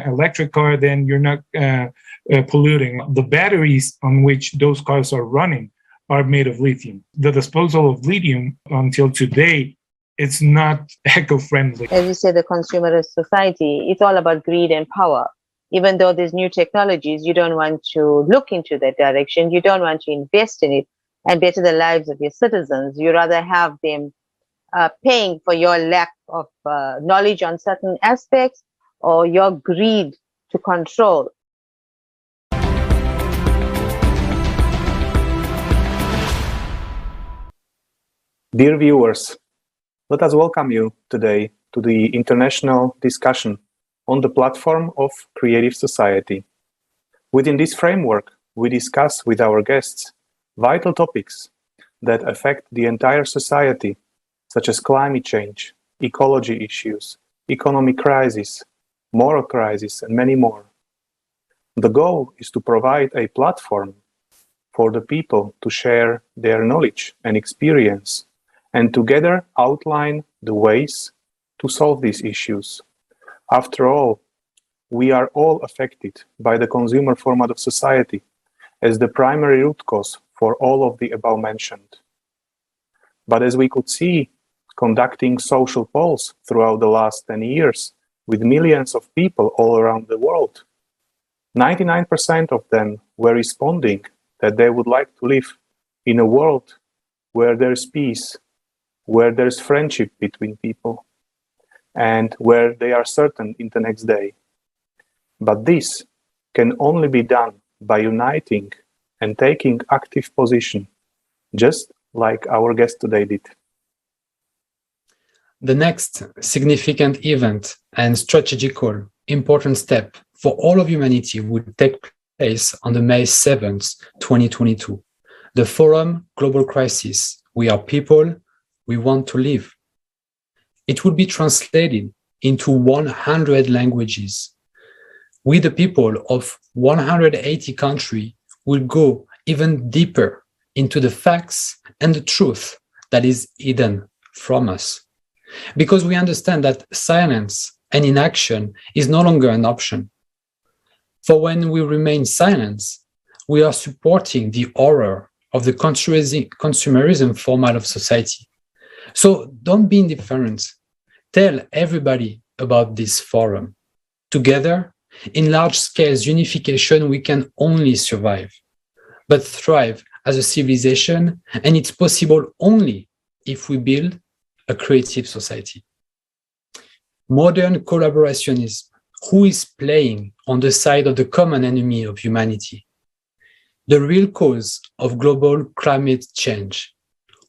electric car, then you're not polluting. The batteries on which those cars are running are made of lithium. The disposal of lithium until today, it's not eco-friendly. As you say, the consumerist society, it's all about greed and power. Even though there's new technologies, you don't want to look into that direction. You don't want to invest in it and better the lives of your citizens. You rather have them paying for your lack of knowledge on certain aspects or your greed to control. Dear viewers, let us welcome you today to the international discussion on the platform of Creative Society. Within this framework, we discuss with our guests vital topics that affect the entire society, such as climate change, ecology issues, economic crisis, moral crisis, and many more. The goal is to provide a platform for the people to share their knowledge and experience and together outline the ways to solve these issues. After all, we are all affected by the consumer format of society as the primary root cause for all of the above mentioned. But as we could see, conducting social polls throughout the last 10 years with millions of people all around the world, 99% of them were responding that they would like to live in a world where there's peace, where there's friendship between people, and where they are certain in the next day. But this can only be done by uniting and taking active position, just like our guest today did. The next significant event and strategical important step for all of humanity would take place on the May 7th, 2022. The Forum Global Crisis, We Are People, We Want to Live. It would be translated into 100 languages. We, the people of 180 countries, will go even deeper into the facts and the truth that is hidden from us. Because we understand that silence and inaction is no longer an option. For when we remain silent, we are supporting the horror of the consumerism format of society. So don't be indifferent. Tell everybody about this forum. Together, in large-scale unification, we can only survive, but thrive as a civilization, and it's possible only if we build a creative society. Modern collaborationism, who is playing on the side of the common enemy of humanity? The real cause of global climate change.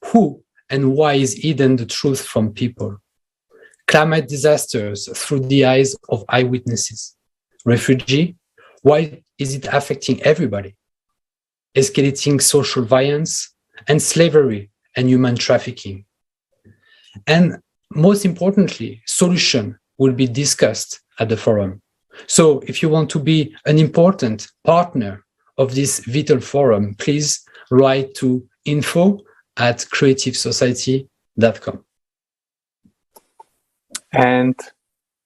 Who and why is hidden the truth from people? Climate disasters through the eyes of eyewitnesses. Refugee, why is it affecting everybody? Escalating social violence and slavery and human trafficking. And most importantly, solution will be discussed at the forum. So if you want to be an important partner of this vital forum, please write to info@creativesociety.com. And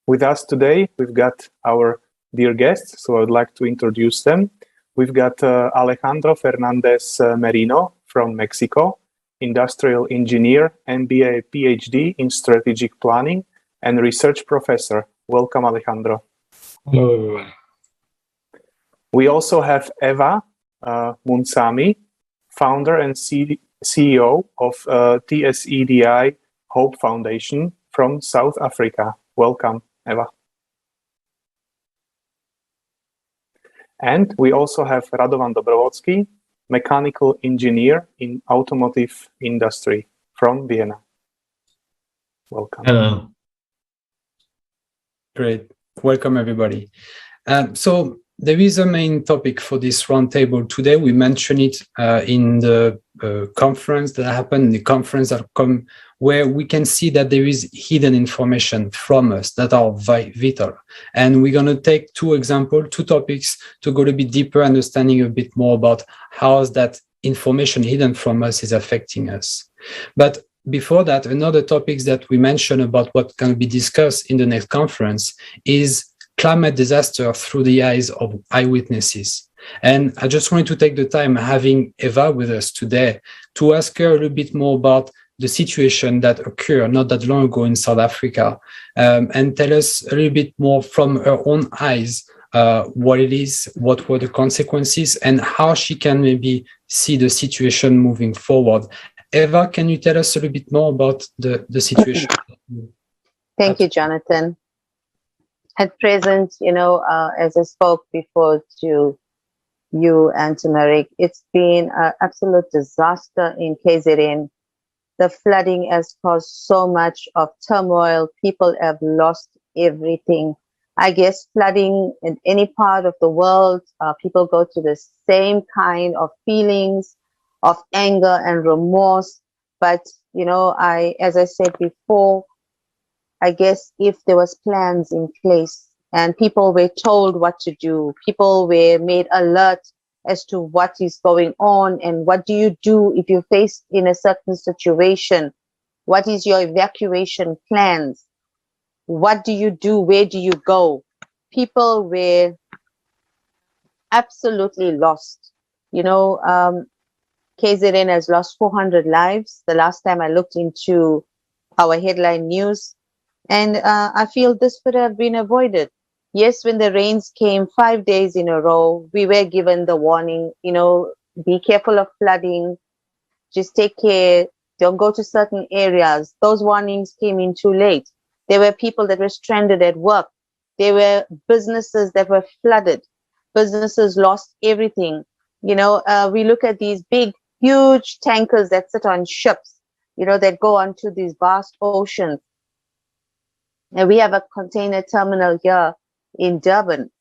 with us today, we've got our dear guests, so I would like to introduce them. We've got Alejandro Fernandez Merino from Mexico, industrial engineer, MBA, PhD in strategic planning, and research professor. Welcome, Alejandro. Hello, everyone. We also have Eva Munsami, founder and CEO of TSEDI Hope Foundation from South Africa. Welcome, Eva. And we also have Radovan Dobrovodský, mechanical engineer in automotive industry from Vienna. Welcome. Hello. Great. Welcome, everybody. So there is a main topic for this roundtable today. We mentioned it in the conference that happened, the conference that come, where we can see that there is hidden information from us that are vital. And we're going to take two topics to go a bit deeper, understanding a bit more about how that information hidden from us is affecting us. But before that, another topic that we mentioned about what can be discussed in the next conference is climate disaster through the eyes of eyewitnesses. And I just wanted to take the time having Eva with us today to ask her a little bit more about the situation that occurred not that long ago in South Africa, and tell us a little bit more from her own eyes what it is, what were the consequences, and how she can maybe see the situation moving forward. Eva, can you tell us a little bit more about the situation? Thank you, Jonathan. At present, as I spoke before to you and to Marek, it's been an absolute disaster in KZN. The flooding has caused so much of turmoil. People have lost everything. I guess flooding in any part of the world, people go through the same kind of feelings of anger and remorse. But, as I said before, I guess if there was plans in place and people were told what to do, people were made alert as to what is going on and what do you do if you're faced in a certain situation, what is your evacuation plans, what do you do, where do you go? People were absolutely lost. KZN has lost 400 lives the last time I looked into our headline news. And I feel this could have been avoided. Yes, when the rains came 5 days in a row, we were given the warning, be careful of flooding, just take care, don't go to certain areas. Those warnings came in too late. There were people that were stranded at work. There were businesses that were flooded. Businesses lost everything. We look at these big, huge tankers that sit on ships, that go onto these vast oceans. And we have a container terminal here in Durban.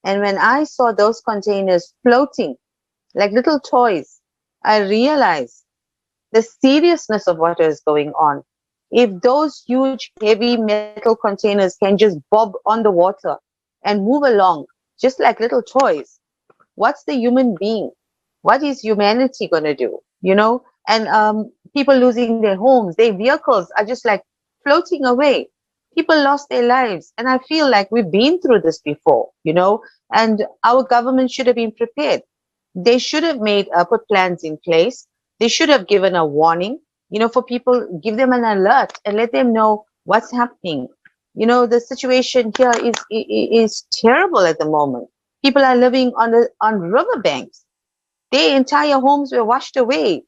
And when I saw those containers floating like little toys, I realized the seriousness of what is going on. If those huge, heavy metal containers can just bob on the water and move along just like little toys, what's the human being? What is humanity going to do? And people losing their homes, their vehicles are just like floating away. People lost their lives. And I feel like we've been through this before, and our government should have been prepared. They should have put plans in place. They should have given a warning, for people, give them an alert and let them know what's happening. The situation here is terrible at the moment. People are living on riverbanks. Their entire homes were washed away.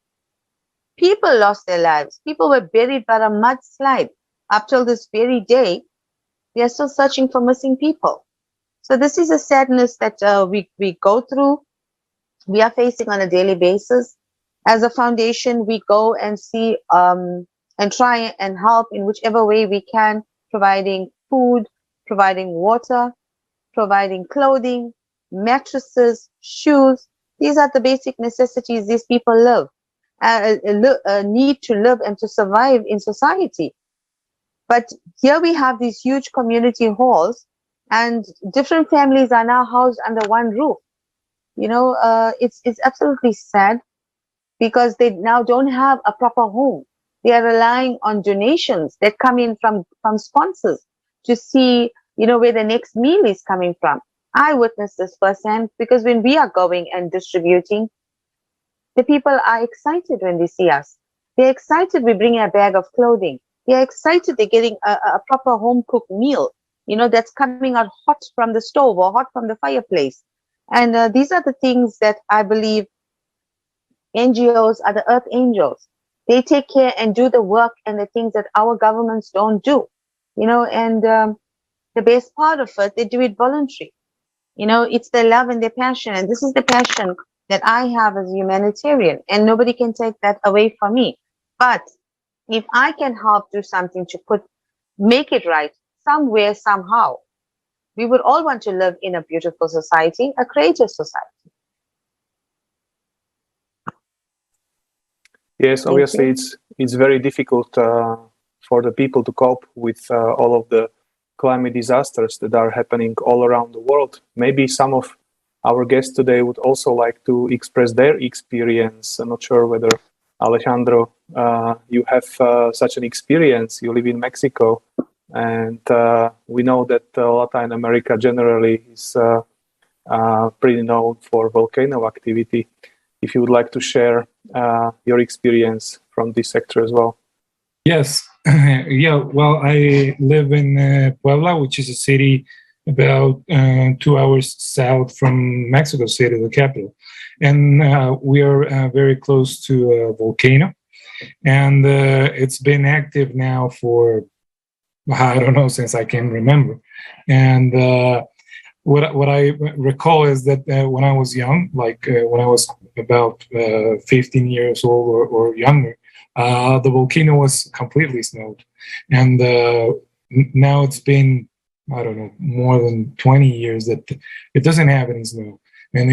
People lost their lives. People were buried by a mudslide. Up till this very day, they are still searching for missing people. So this is a sadness that we go through. We are facing on a daily basis. As a foundation, we go and see and try and help in whichever way we can, providing food, providing water, providing clothing, mattresses, shoes. These are the basic necessities these people need to live and to survive in society. But here we have these huge community halls, and different families are now housed under one roof. It's absolutely sad because they now don't have a proper home. They are relying on donations that come in from sponsors to see, where the next meal is coming from. I witnessed this firsthand because when we are going and distributing, the people are excited when they see us. They're excited we bring a bag of clothing. They're excited they're getting a proper home-cooked meal, that's coming out hot from the stove or hot from the fireplace. And these are the things that I believe NGOs are the earth angels. They take care and do the work and the things that our governments don't do, and the best part of it, they do it voluntary. It's their love and their passion. And this is the passion that I have as a humanitarian, and nobody can take that away from me. But if I can help do something to make it right somewhere, somehow, we would all want to live in a beautiful society, a creative society. Yes, obviously it's very difficult for the people to cope with all of the climate disasters that are happening all around the world. Maybe some of our guests today would also like to express their experience. I'm not sure whether, Alejandro, you have such an experience. You live in Mexico. and we know that Latin America generally is pretty known for volcano activity. If you would like to share your experience from this sector as well. Yes. Yeah. Well, I live in Puebla, which is a city about 2 hours south from Mexico City, the capital. And we are very close to a volcano. And it's been active now for, I don't know, since I can remember. And what I recall is that when I was young, like when I was about 15 years old or younger, the volcano was completely snowed. And now it's been, I don't know, more than 20 years that it doesn't have any snow. And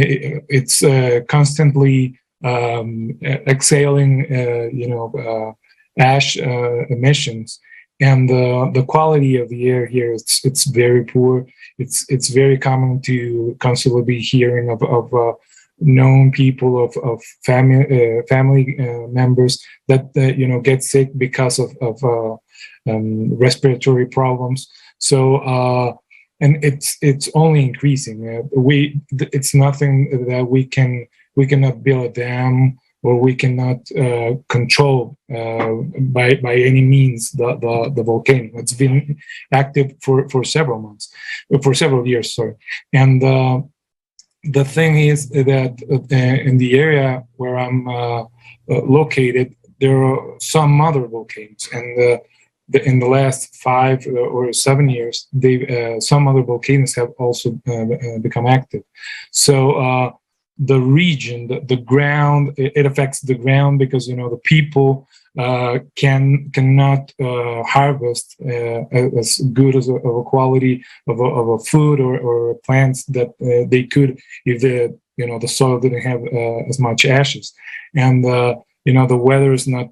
it's constantly exhaling, ash emissions. And the quality of the air here, it's very poor. It's very common to constantly be hearing of known people, of family members that get sick because of respiratory problems. So and it's only increasing. It's nothing that we cannot build a dam, or we cannot control by any means the volcano. It's been active for several years. Sorry, and the thing is that in the area where I'm located, there are some other volcanoes, and in the last 5 or 7 years, some other volcanoes have also become active. So the region, the ground, it affects the ground because the people cannot harvest as good as a quality of a food or plants that they could if the soil didn't have as much ashes. And the weather is not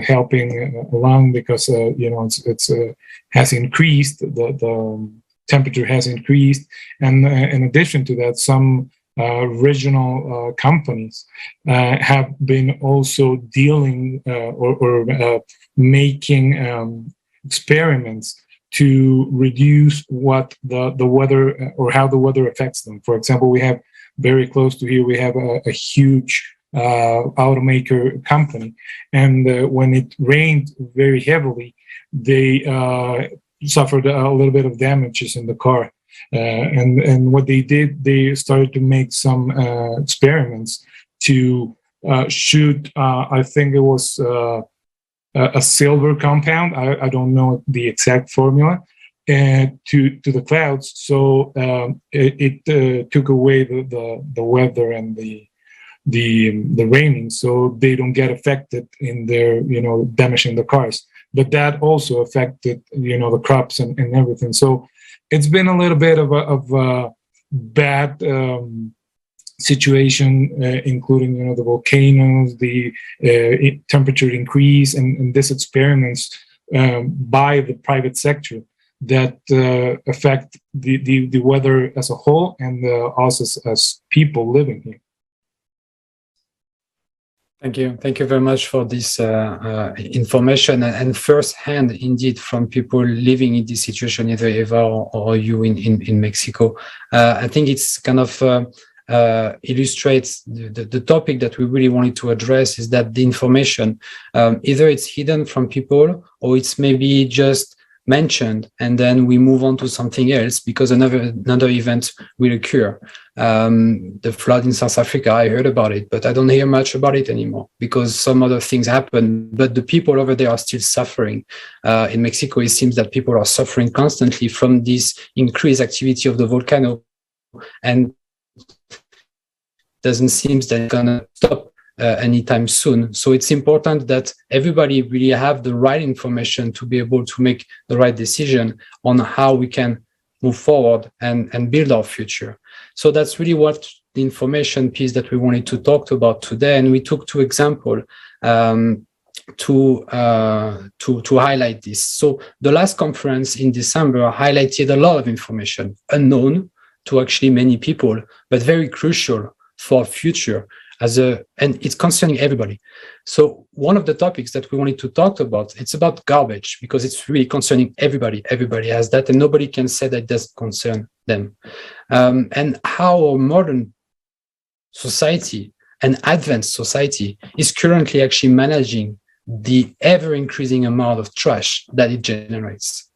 helping along because it's has increased, the temperature has increased, and in addition to that, some regional companies have been also dealing or making experiments to reduce what the weather or how the weather affects them. For example, we have very close to here, we have a huge automaker company, and when it rained very heavily, they suffered a little bit of damages in the car. And what they did, they started to make some experiments to shoot, I think it was a silver compound, I don't know the exact formula, to the clouds. So it took away the weather and the raining, so they don't get affected in their, damaging the cars. But that also affected, the crops and everything. So it's been a little bit of a bad situation, including, the volcanoes, the temperature increase, and these experiments by the private sector that affect the weather as a whole and us as people living here. Thank you very much for this information and first-hand, indeed, from people living in this situation, either Eva or you in Mexico. I think it's kind of illustrates the topic that we really wanted to address, is that the information, either it's hidden from people or it's maybe just mentioned and then we move on to something else because another event will occur. The flood in South Africa, I heard about it, but I don't hear much about it anymore because some other things happen, but the people over there are still suffering. In Mexico, it seems that people are suffering constantly from this increased activity of the volcano, and doesn't seem that it's gonna stop anytime soon. So it's important that everybody really have the right information to be able to make the right decision on how we can move forward and build our future. So that's really what the information piece that we wanted to talk about today. And we took 2 examples to highlight this. So the last conference in December highlighted a lot of information unknown to actually many people, but very crucial for future. and it's concerning everybody. So one of the topics that we wanted to talk about, it's about garbage, because it's really concerning everybody. Everybody has that, and nobody can say that it doesn't concern them. And how our modern society, an advanced society, is currently actually managing the ever-increasing amount of trash that it generates.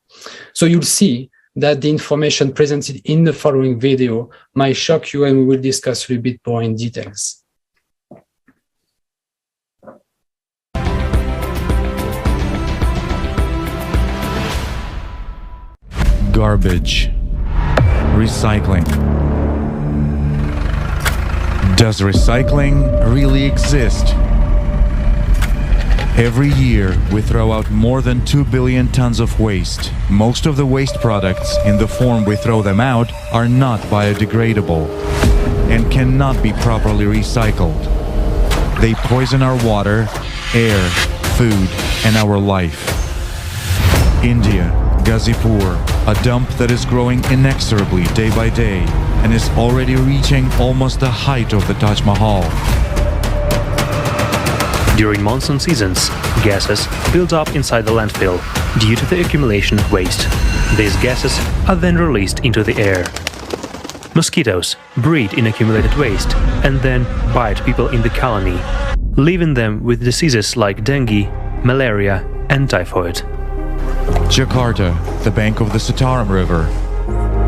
So you'll see that the information presented in the following video might shock you, and we will discuss a little bit more in details. Garbage. Recycling. Does recycling really exist? Every year, we throw out more than 2 billion tons of waste. Most of the waste products, in the form we throw them out, are not biodegradable and cannot be properly recycled. They poison our water, air, food, and our life. India, Ghazipur, a dump that is growing inexorably day by day and is already reaching almost the height of the Taj Mahal. During monsoon seasons, gases build up inside the landfill due to the accumulation of waste. These gases are then released into the air. Mosquitoes breed in accumulated waste and then bite people in the colony, leaving them with diseases like dengue, malaria, and typhoid. Jakarta, the bank of the Citarum River.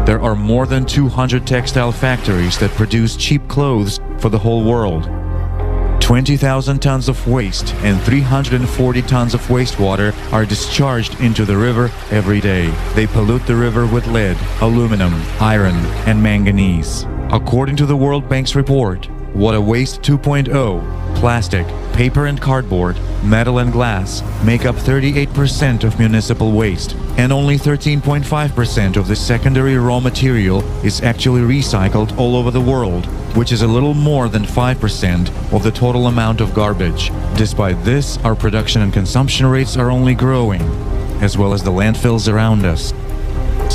There are more than 200 textile factories that produce cheap clothes for the whole world. 20,000 tons of waste and 340 tons of wastewater are discharged into the river every day. They pollute the river with lead, aluminum, iron, and manganese. According to the World Bank's report, Water Waste 2.0, plastic, paper and cardboard, metal and glass make up 38% of municipal waste, and only 13.5% of the secondary raw material is actually recycled all over the world, which is a little more than 5% of the total amount of garbage. Despite this, our production and consumption rates are only growing, as well as the landfills around us.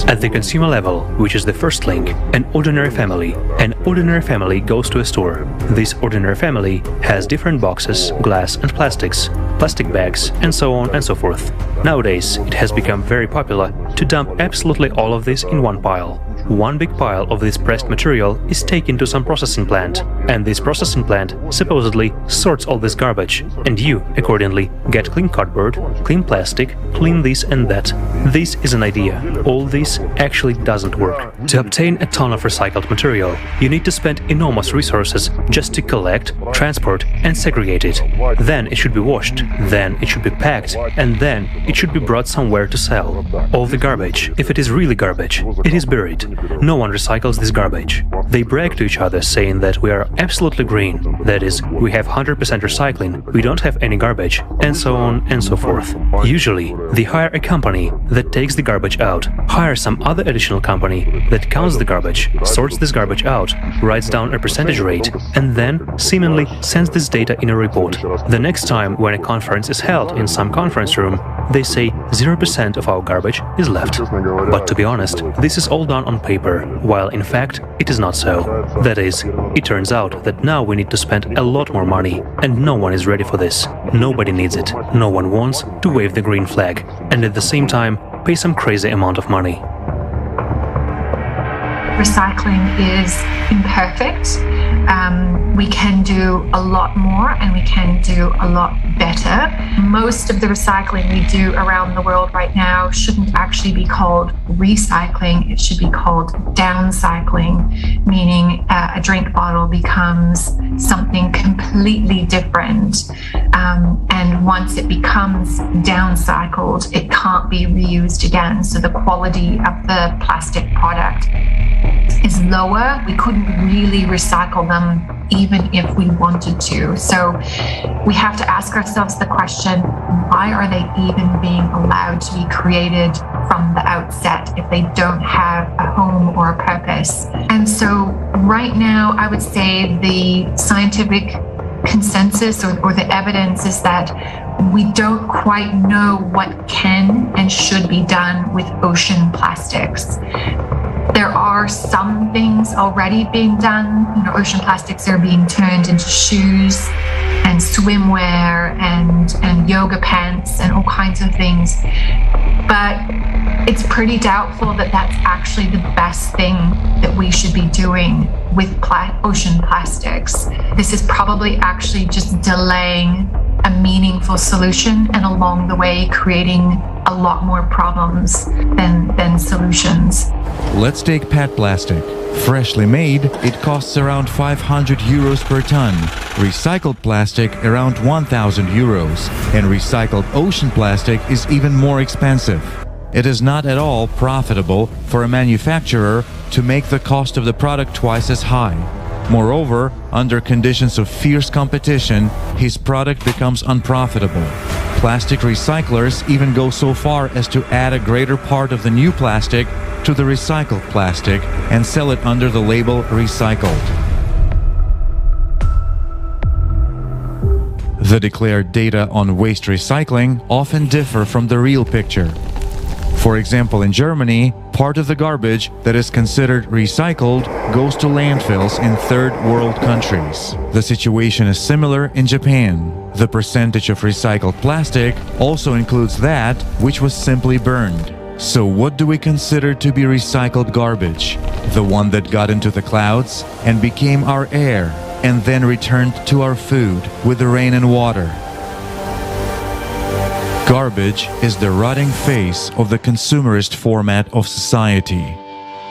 At the consumer level, which is the first link, an ordinary family goes to a store. This ordinary family has different boxes, glass and plastics, plastic bags, and so on and so forth. Nowadays, it has become very popular to dump absolutely all of this in one pile. One big pile of this pressed material is taken to some processing plant, and this processing plant supposedly sorts all this garbage, and you, accordingly, get clean cardboard, clean plastic, clean this and that. This is an idea. All this actually doesn't work. To obtain a ton of recycled material, you need to spend enormous resources just to collect, transport, and segregate it. Then it should be washed, then it should be packed, and then it should be brought somewhere to sell. All the garbage, if it is really garbage, it is buried. No one recycles this garbage. They brag to each other saying that we are absolutely green, that is, we have 100% recycling, we don't have any garbage, and so on and so forth. Usually, they hire a company that takes the garbage out, hire some other additional company that counts the garbage, sorts this garbage out, writes down a percentage rate, and then seemingly sends this data in a report. The next time when a conference is held in some conference room, they say 0% of our garbage is left. But to be honest, this is all done on paper, while in fact it is not so. That is, it turns out that now we need to spend a lot more money, and no one is ready for this. Nobody needs it. No one wants to wave the green flag, and at the same time pay some crazy amount of money. Recycling is imperfect. We can do a lot more and we can do a lot better. Most of the recycling we do around the world right now shouldn't actually be called recycling. It should be called downcycling, meaning a drink bottle becomes something completely different. And once it becomes downcycled, it can't be reused again. So the quality of the plastic product is lower. We couldn't really recycle them even if we wanted to. So we have to ask ourselves the question, why are they even being allowed to be created from the outset if they don't have a home or a purpose? And so right now, I would say the scientific consensus or the evidence is that we don't quite know what can and should be done with ocean plastics. There are some things already being done. Ocean plastics are being turned into shoes and swimwear and yoga pants and all kinds of things. But it's pretty doubtful that that's actually the best thing that we should be doing with ocean plastics. This is probably actually just delaying a meaningful solution, and along the way creating a lot more problems than solutions. Let's take PET plastic. Freshly made, it costs around 500 euros per ton. Recycled plastic around 1,000 euros. And recycled ocean plastic is even more expensive. It is not at all profitable for a manufacturer to make the cost of the product twice as high. Moreover, under conditions of fierce competition, his product becomes unprofitable. Plastic recyclers even go so far as to add a greater part of the new plastic to the recycled plastic and sell it under the label recycled. The declared data on waste recycling often differ from the real picture. For example, in Germany, part of the garbage that is considered recycled goes to landfills in third world countries. The situation is similar in Japan. The percentage of recycled plastic also includes that which was simply burned. So what do we consider to be recycled garbage? The one that got into the clouds and became our air and then returned to our food with the rain and water. Garbage is the rotting face of the consumerist format of society.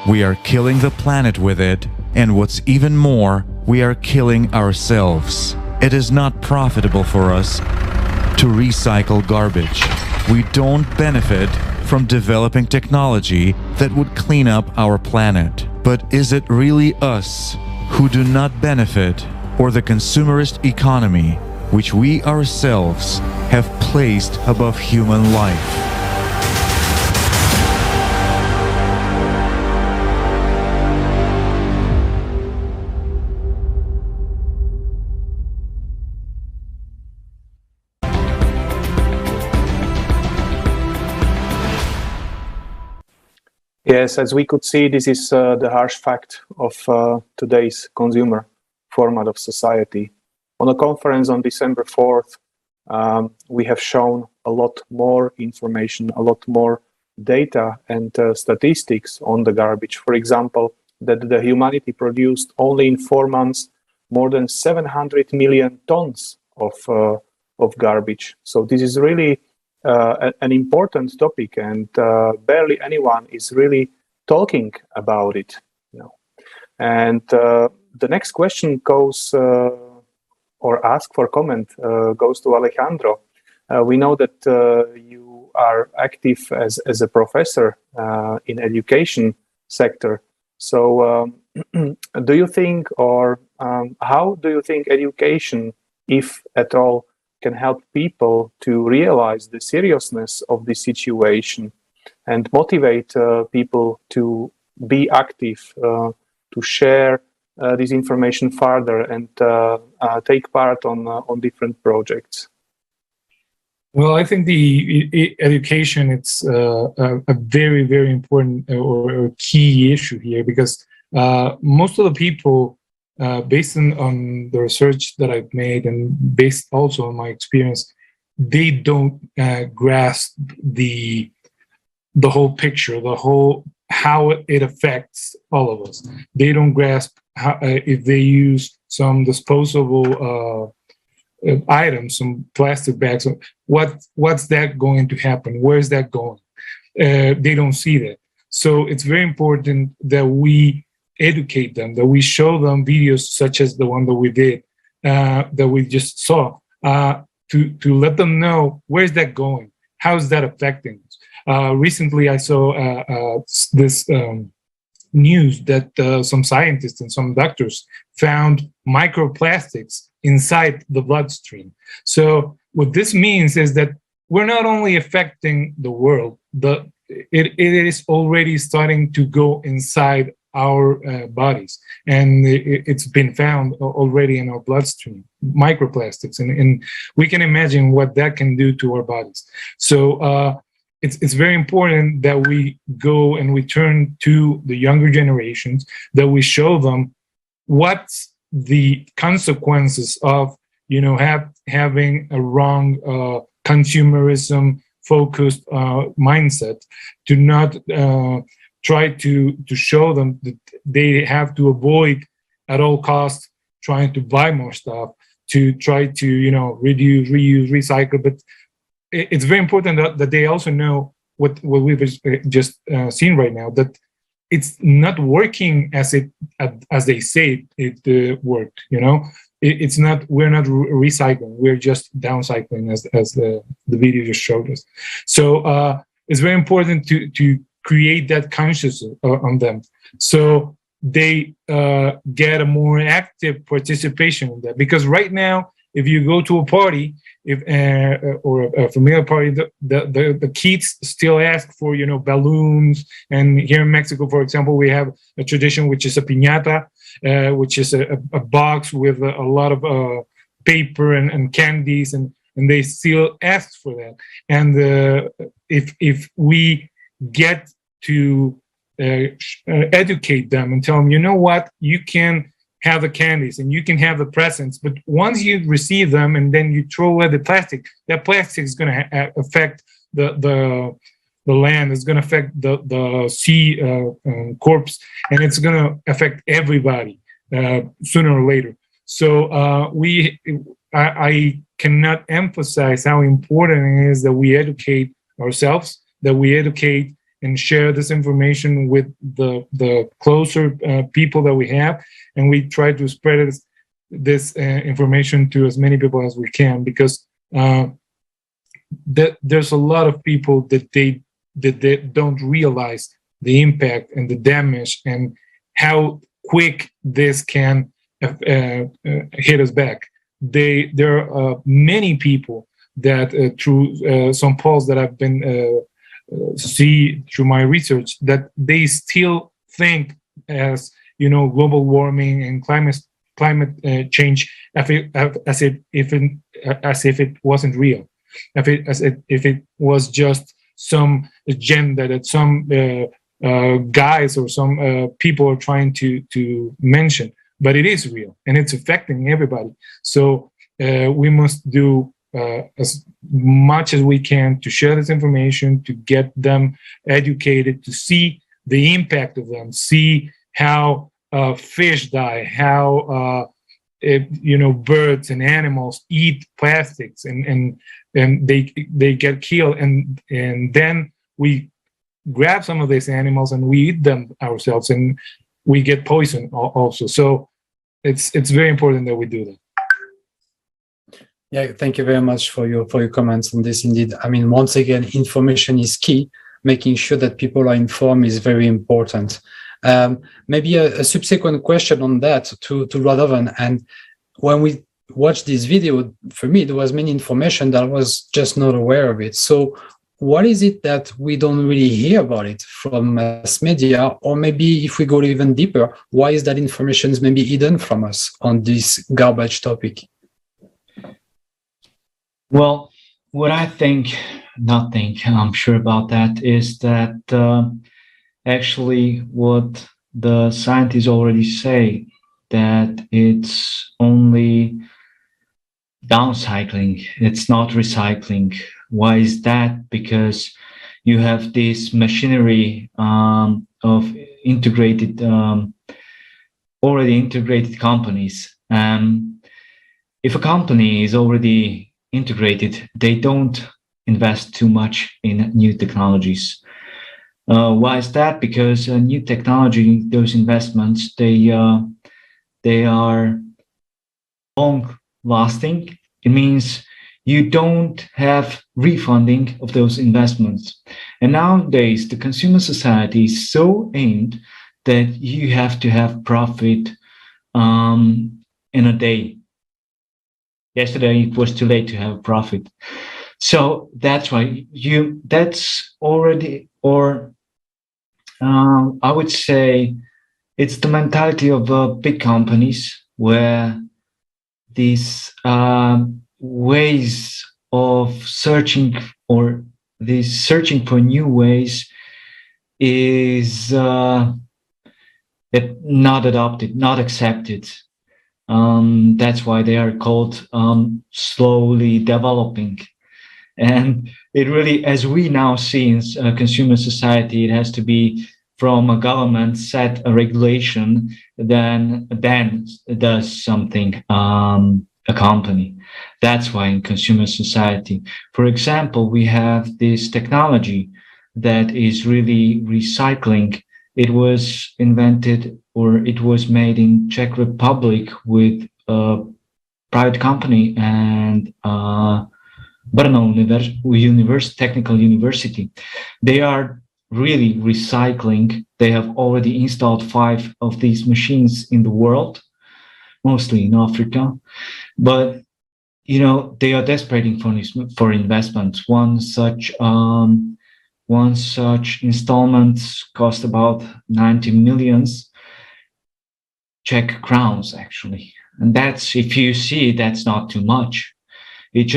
We are killing the planet with it, and what's even more, we are killing ourselves. It is not profitable for us to recycle garbage. We don't benefit from developing technology that would clean up our planet. But is it really us who do not benefit, or the consumerist economy, which we ourselves have placed above human life? Yes, as we could see, this is the harsh fact of today's consumer format of society. On a conference on December 4th, we have shown a lot more information, a lot more data and statistics on the garbage. For example, that the humanity produced only in 4 months more than 700 million tons of garbage. So this is really an important topic, and barely anyone is really talking about it. And the next question goes, or ask for comment, goes to Alejandro. We know that you are active as a professor in education sector. So do you think, or how do you think education, if at all, can help people to realize the seriousness of the situation and motivate people to be active, to share this information further and take part on different projects? Well, I think the education, it's a very, very important or key issue here, because most of the people, based on the research that I've made and based also on my experience, they don't grasp the whole picture, how it affects all of us. They don't grasp how, if they use some disposable items, some plastic bags, what's that going to happen? Where's that going? They don't see that. So it's very important that we educate them, that we show them videos such as the one that we did, that we just saw, to let them know where's that going, how's that affecting us. Recently, I saw this news that some scientists and some doctors found microplastics inside the bloodstream. So what this means is that we're not only affecting the world, it is already starting to go inside our bodies, and it's been found already in our bloodstream, microplastics, and we can imagine what that can do to our bodies. So it's very important that we go and we turn to the younger generations, that we show them what's the consequences of having a wrong consumerism focused mindset, to not try to show them that they have to avoid at all costs trying to buy more stuff, to try to reduce, reuse, recycle. But it's very important that they also know what we've just seen right now, that it's not working as they say it worked. It's not. We're not recycling. We're just downcycling, as the video just showed us. So it's very important to create that consciousness on them, so they get a more active participation in that. Because right now, if you go to a party, or a familiar party, the kids still ask for balloons. And here in Mexico, for example, we have a tradition which is a piñata, which is a box with a lot of paper and candies, and they still ask for that. And if we get to educate them and tell them, you know what, you can have the candies and you can have the presents, but once you receive them and then you throw away the plastic, that plastic is going to affect the land, it's going to affect the sea corpse, and it's going to affect everybody sooner or later. So I cannot emphasize how important it is that we educate ourselves, that we educate and share this information with the closer people that we have, and we try to spread this information to as many people as we can, because there's a lot of people that they don't realize the impact and the damage and how quick this can hit us back. There are many people that through some polls that I've been see through my research, that they still think as global warming and climate change as if it wasn't real, if it was just some agenda that some guys or some people are trying to mention. But it is real and it's affecting everybody. So we must do as much as we can to share this information, to get them educated, to see the impact of them, see how fish die, how birds and animals eat plastics and they get killed, and then we grab some of these animals and we eat them ourselves, and we get poisoned also. So it's very important that we do that. Yeah, thank you very much for your comments on this. Indeed, I mean, once again, information is key. Making sure that people are informed is very important. Maybe a subsequent question on that to Radovan. And when we watched this video, for me, there was many information that I was just not aware of it. So what is it that we don't really hear about it from mass media? Or maybe if we go even deeper, why is that information maybe hidden from us on this garbage topic? Well, what I think, I'm sure about that, is that actually what the scientists already say, that it's only downcycling, it's not recycling. Why is that? Because you have this machinery of integrated, already integrated companies. If a company is already integrated, they don't invest too much in new technologies. Why is that? Because new technology, those investments, they are long lasting. It means you don't have refunding of those investments. And nowadays, the consumer society is so aimed that you have to have profit in a day. Yesterday, it was too late to have profit. So that's why that's already, or I would say it's the mentality of big companies, where these ways of searching or this searching for new ways is not adopted, not accepted. That's why they are called slowly developing. And it really, as we now see in consumer society, it has to be from a government set a regulation, then does something a company. That's why in consumer society, for example, we have this technology that is really recycling. It was invented, or it was made in Czech Republic with a private company and Brno Technical University. They are really recycling. They have already installed 5 of these machines in the world, mostly in Africa. But they are desperate for investments. One such installment cost about 90 millions Czech crowns, actually. And that's, if you see, that's not too much. It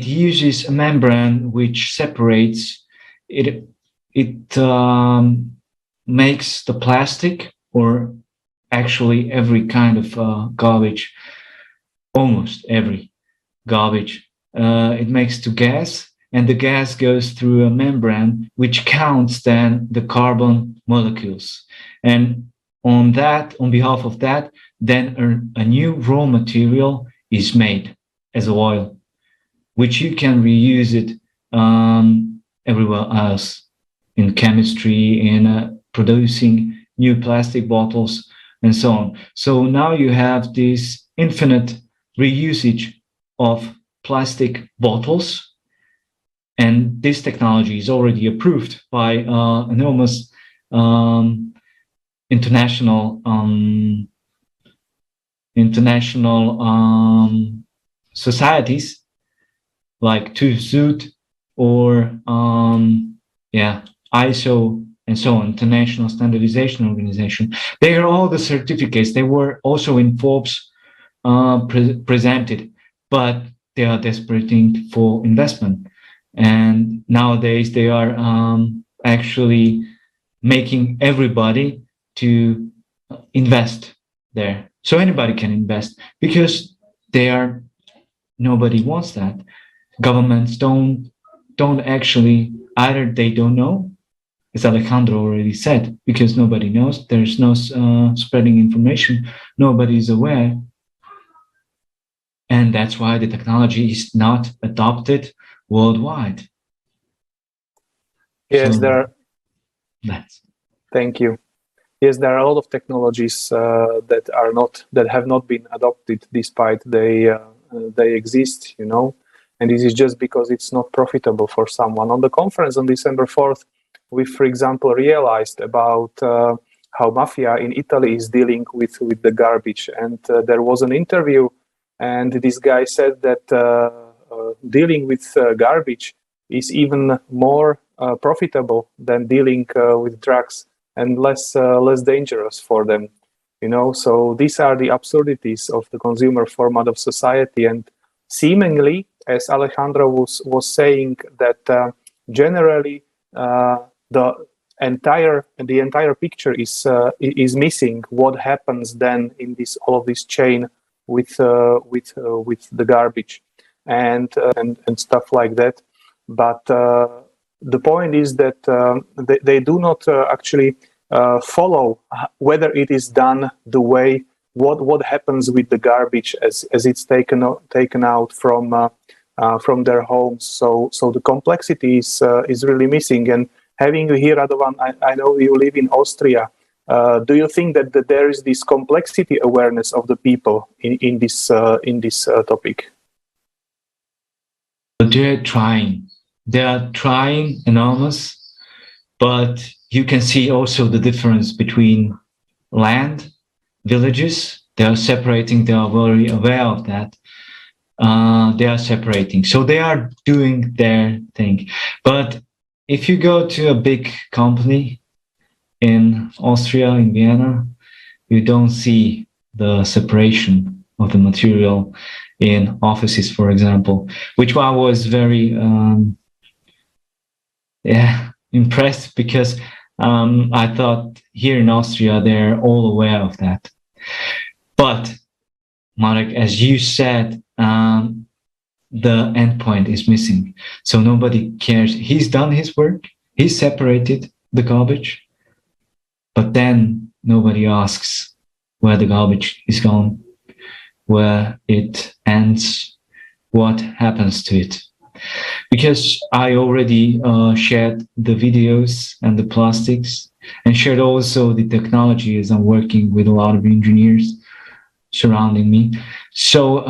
uses a membrane which separates it. It makes the plastic, or actually every kind of garbage, almost every garbage, it makes to gas, and the gas goes through a membrane which counts then the carbon molecules. And on behalf of that, then a new raw material is made as oil, which you can reuse it everywhere else, in chemistry, in producing new plastic bottles, and so on. So now you have this infinite reusage of plastic bottles, and this technology is already approved by enormous international societies like TSEDI or ISO and so on, International Standardization Organization. They are all the certificates. They were also in Forbes presented, but they are desperate for investment. And nowadays they are actually making everybody to invest there. So anybody can invest, because nobody wants that. Governments don't actually, either they don't know, as Alejandro already said, because nobody knows, there's no spreading information, nobody is aware. And that's why the technology is not adopted worldwide. Yes, so Thank you. Yes, there are a lot of technologies that have not been adopted, despite they exist, and this is just because it's not profitable for someone. On the conference on December 4th, we, for example, realized about how mafia in Italy is dealing with the garbage, and there was an interview, and this guy said that dealing with garbage is even more profitable than dealing with drugs, and less dangerous for them, So these are the absurdities of the consumer format of society, and seemingly, as Alejandro was saying, that generally the entire picture is missing. What happens then in all of this chain with the garbage and stuff like that? But the point is that they do not actually follow whether it is done the way what happens with the garbage as it's taken out from their homes. So the complexity is really missing. And having you here, Radovan, I know you live in Austria. Do you think that there is this complexity awareness of the people in this topic? They are trying enormous, but you can see also the difference between land, villages. They are separating. They are very aware of that. They are separating. So they are doing their thing. But if you go to a big company in Austria, in Vienna, you don't see the separation of the material in offices, for example, which I was very impressed because I thought here in Austria they're all aware of that. But Marek, as you said, the endpoint is missing. So nobody cares. He's done his work. He's separated the garbage. But then nobody asks where the garbage is gone, where it ends, what happens to it. Because I already shared the videos and the plastics and shared also the technology, as I'm working with a lot of engineers surrounding me. So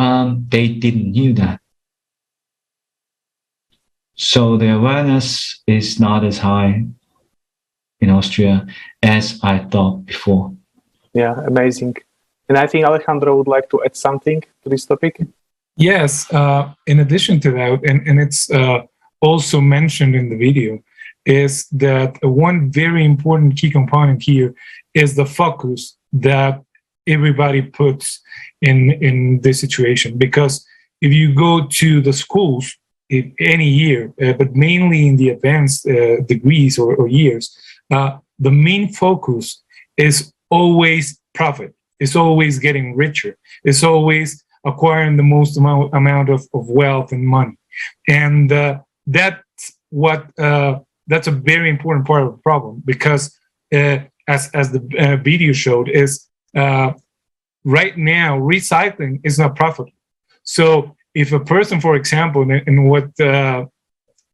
they didn't knew that. So the awareness is not as high in Austria as I thought before. Yeah, amazing. And I think Alejandro would like to add something to this topic. Yes, in addition to that, and it's also mentioned in the video, is that one very important key component here is the focus that everybody puts in this situation. Because if you go to the schools any year, but mainly in the advanced degrees or years, the main focus is always profit. It's always getting richer. It's always acquiring the most amount of wealth and money. And that's a very important part of the problem, because as the video showed, is right now recycling is not profitable. So if a person, for example, and what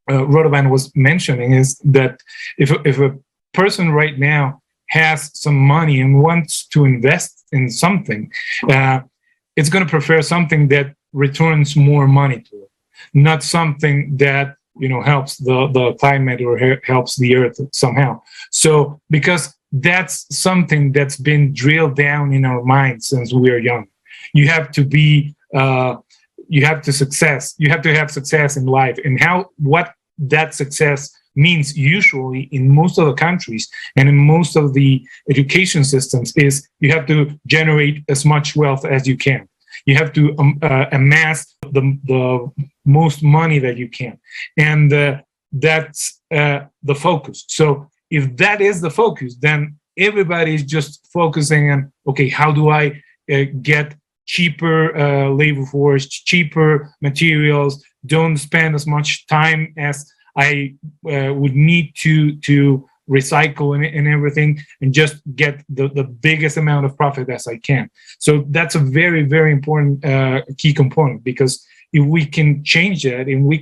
Radovan was mentioning is that if a person right now has some money and wants to invest in something, it's going to prefer something that returns more money to it, not something that helps the climate or helps the earth somehow. So because that's something that's been drilled down in our minds since we are young. You have to be you have to have success in life, and what that success means usually in most of the countries and in most of the education systems is you have to generate as much wealth as you can. You have to amass the most money that you can. And that's the focus. So if that is the focus, then everybody is just focusing on, okay, how do I get cheaper labor force, cheaper materials, don't spend as much time as I would need to recycle and everything, and just get the biggest amount of profit as I can. So that's a very, very important key component, because if we can change that, and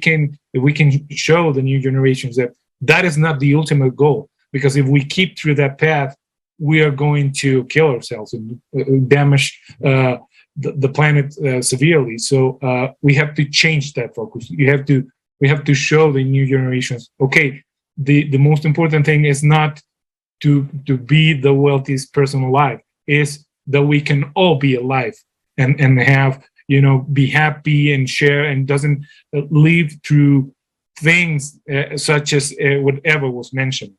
if we can show the new generations that that is not the ultimate goal, because if we keep through that path, we are going to kill ourselves and damage the planet severely. So we have to change that focus. We have to show the new generations, okay, the most important thing is not to be the wealthiest person alive, is that we can all be alive and have, be happy and share, and doesn't live through things such as whatever was mentioned,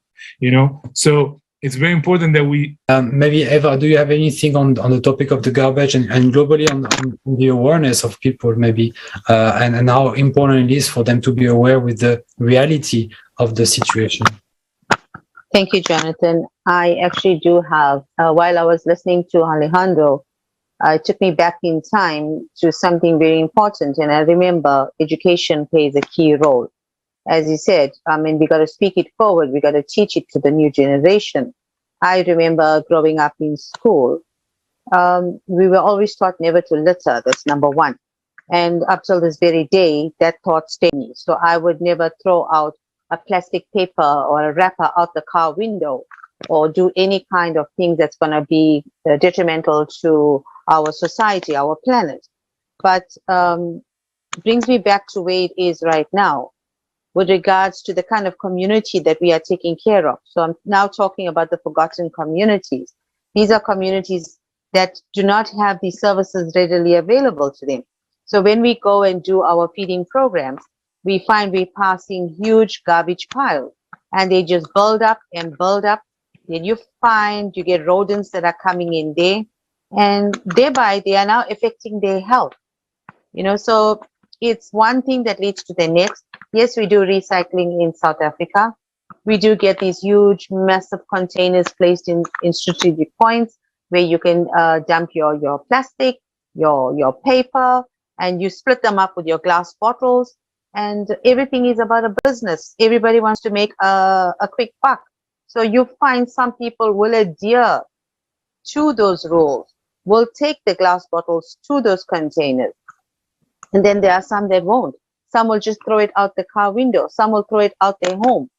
So it's very important that we... maybe, Eva, do you have anything on the topic of the garbage and globally on the awareness of people, maybe, and how important it is for them to be aware with the reality of the situation? Thank you, Jonathan. I actually do have, while I was listening to Alejandro, it took me back in time to something very important. And I remember education plays a key role. As you said, we got to speak it forward. We got to teach it to the new generation. I remember growing up in school, we were always taught never to litter. That's number one. And up till this very day, that thought stayed me. So I would never throw out a plastic paper or a wrapper out the car window, or do any kind of thing that's going to be detrimental to our society, our planet. But brings me back to where it is right now, with regards to the kind of community that we are taking care of. So I'm now talking about the forgotten communities. These are communities that do not have these services readily available to them. So when we go and do our feeding programs, we find we're passing huge garbage piles, and they just build up and build up. Then you get rodents that are coming in there, and thereby they are now affecting their health. So it's one thing that leads to the next. Yes, we do recycling in South Africa. We do get these huge, massive containers placed in strategic points where you can dump your plastic, your paper, and you split them up with your glass bottles. And everything is about a business. Everybody wants to make a quick buck. So you find some people will adhere to those rules, will take the glass bottles to those containers. And then there are some that won't. Some will just throw it out the car window. Some will throw it out their home.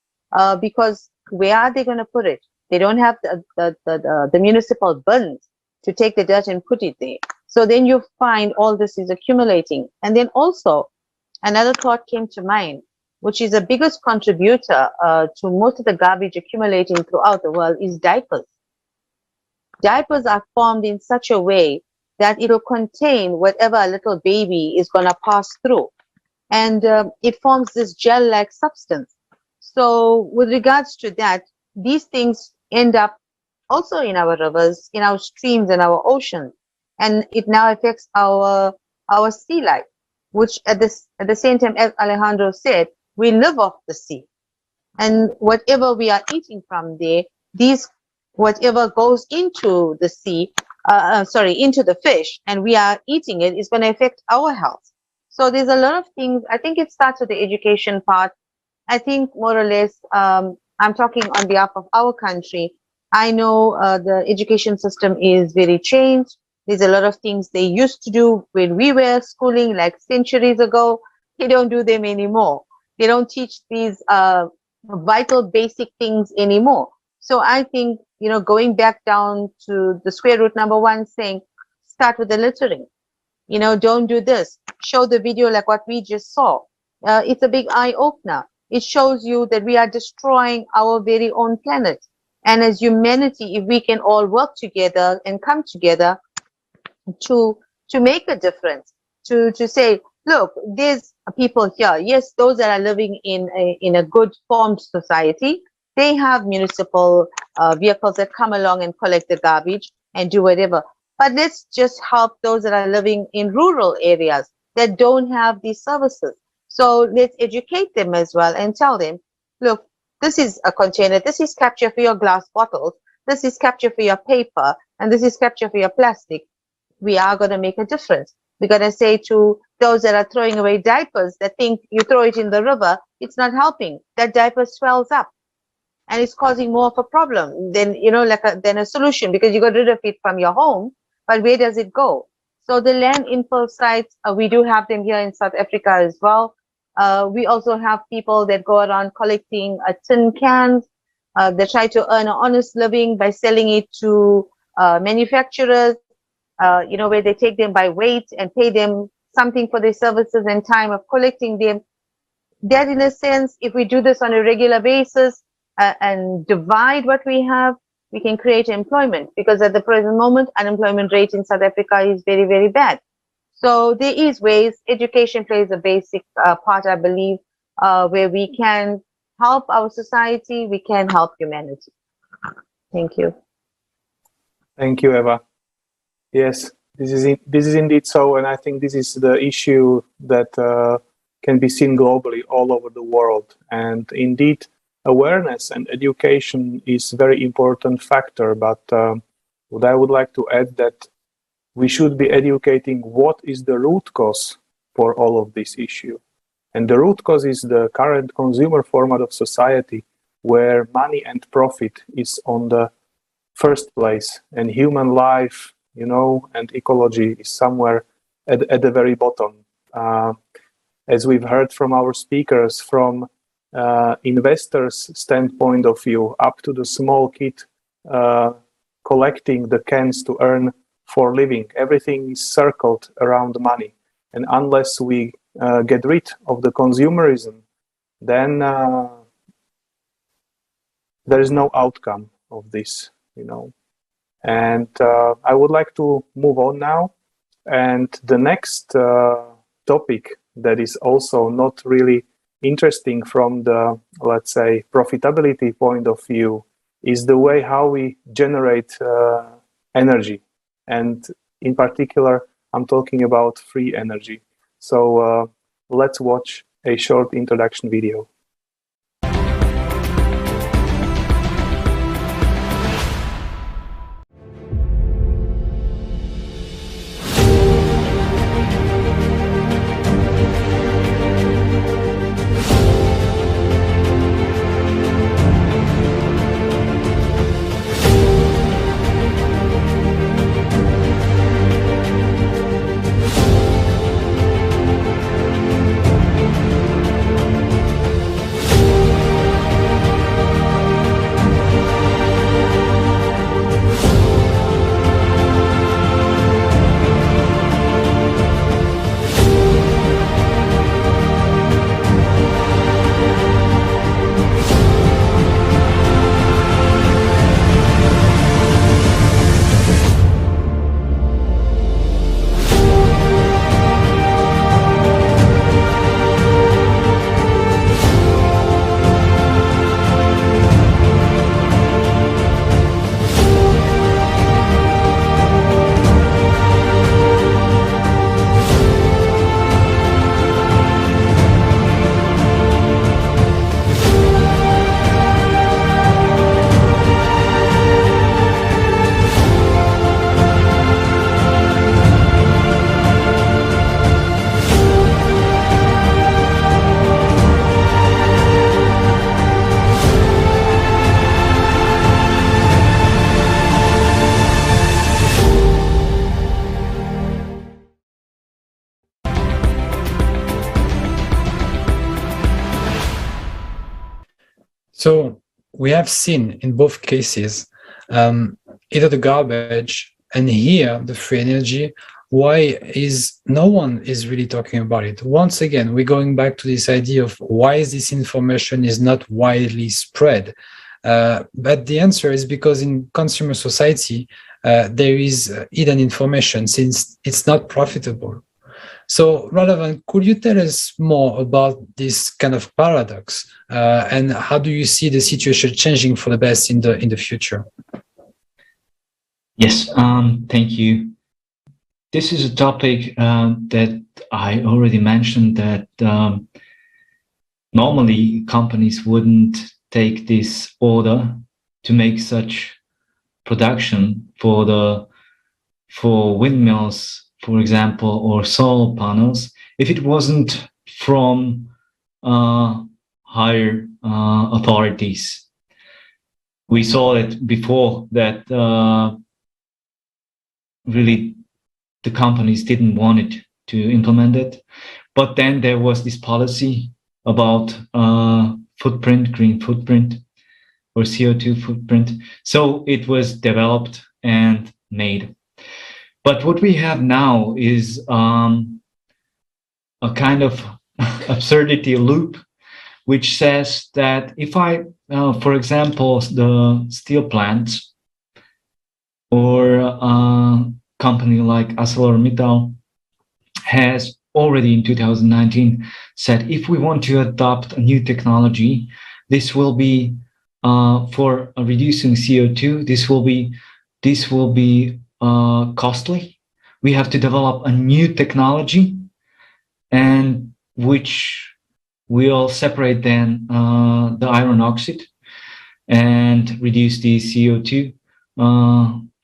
Because where are they going to put it? They don't have the municipal bins to take the dirt and put it there. So then you find all this is accumulating. And then also, another thought came to mind, which is the biggest contributor to most of the garbage accumulating throughout the world is diapers. Diapers are formed in such a way that it will contain whatever a little baby is going to pass through. And it forms this gel-like substance. So with regards to that, these things end up also in our rivers, in our streams, and our oceans. And it now affects our sea life, which at the same time, as Alejandro said, we live off the sea. And whatever we are eating from there, whatever goes into the sea, into the fish, and we are eating it, is going to affect our health. So there's a lot of things. I think it starts with the education part. I think more or less, I'm talking on behalf of our country. I know the education system is very changed. There's a lot of things they used to do when we were schooling, like centuries ago. They don't do them anymore. They don't teach these vital, basic things anymore. So I think, going back down to the square root number one, saying, start with the littering. Don't do this. Show the video like what we just saw. It's a big eye opener. It shows you that we are destroying our very own planet. And as humanity, if we can all work together and come together to make a difference, to say, look, there's people here. Yes, those that are living in a good formed society, they have municipal vehicles that come along and collect the garbage and do whatever. But let's just help those that are living in rural areas that don't have these services. So let's educate them as well and tell them, look, this is a container, this is capture for your glass bottles, this is capture for your paper, and this is capture for your plastic. We are going to make a difference. We're going to say to those that are throwing away diapers that think you throw it in the river, it's not helping. That diaper swells up and it's causing more of a problem than, than a solution, because you got rid of it from your home, but where does it go? So the landfill sites, we do have them here in South Africa as well. We also have people that go around collecting tin cans. They try to earn an honest living by selling it to manufacturers, where they take them by weight and pay them something for their services and time of collecting them. That, in a sense, if we do this on a regular basis and divide what we have, we can create employment, because at the present moment, unemployment rate in South Africa is very, very bad. So there is ways. Education plays a basic part, I believe, where we can help our society, we can help humanity. Thank you. Thank you, Eva. Yes, this is indeed so, and I think this is the issue that can be seen globally all over the world. And indeed, awareness and education is a very important factor, but what I would like to add that we should be educating what is the root cause for all of this issue. And the root cause is the current consumer format of society, where money and profit is on the first place, and human life, and ecology is somewhere at the very bottom. As we've heard from our speakers, from investors' standpoint of view, up to the small kid collecting the cans to earn for living, everything is circled around money. And unless we get rid of the consumerism, then there is no outcome of this, And I would like to move on now. And the next topic that is also not really interesting from the, let's say, profitability point of view is the way how we generate energy. And in particular, I'm talking about free energy. So let's watch a short introduction video. So we have seen in both cases either the garbage and here the free energy. Why is no one is really talking about it? Once again, we're going back to this idea of why is this information is not widely spread. But the answer is because in consumer society, there is hidden information since it's not profitable. So Radovan, could you tell us more about this kind of paradox and how do you see the situation changing for the best in the future? Yes, thank you. This is a topic that I already mentioned that normally companies wouldn't take this order to make such production for windmills, for example, or solar panels, if it wasn't from higher authorities. We saw it before that really the companies didn't want it to implement it. But then there was this policy about footprint, green footprint, or CO2 footprint. So it was developed and made. But what we have now is a kind of absurdity loop, which says that if I, for example, the steel plants or a company like ArcelorMittal has already in 2019 said, if we want to adopt a new technology, this will be for reducing CO2. This will be costly. We have to develop a new technology, and which will separate then the iron oxide and reduce the CO2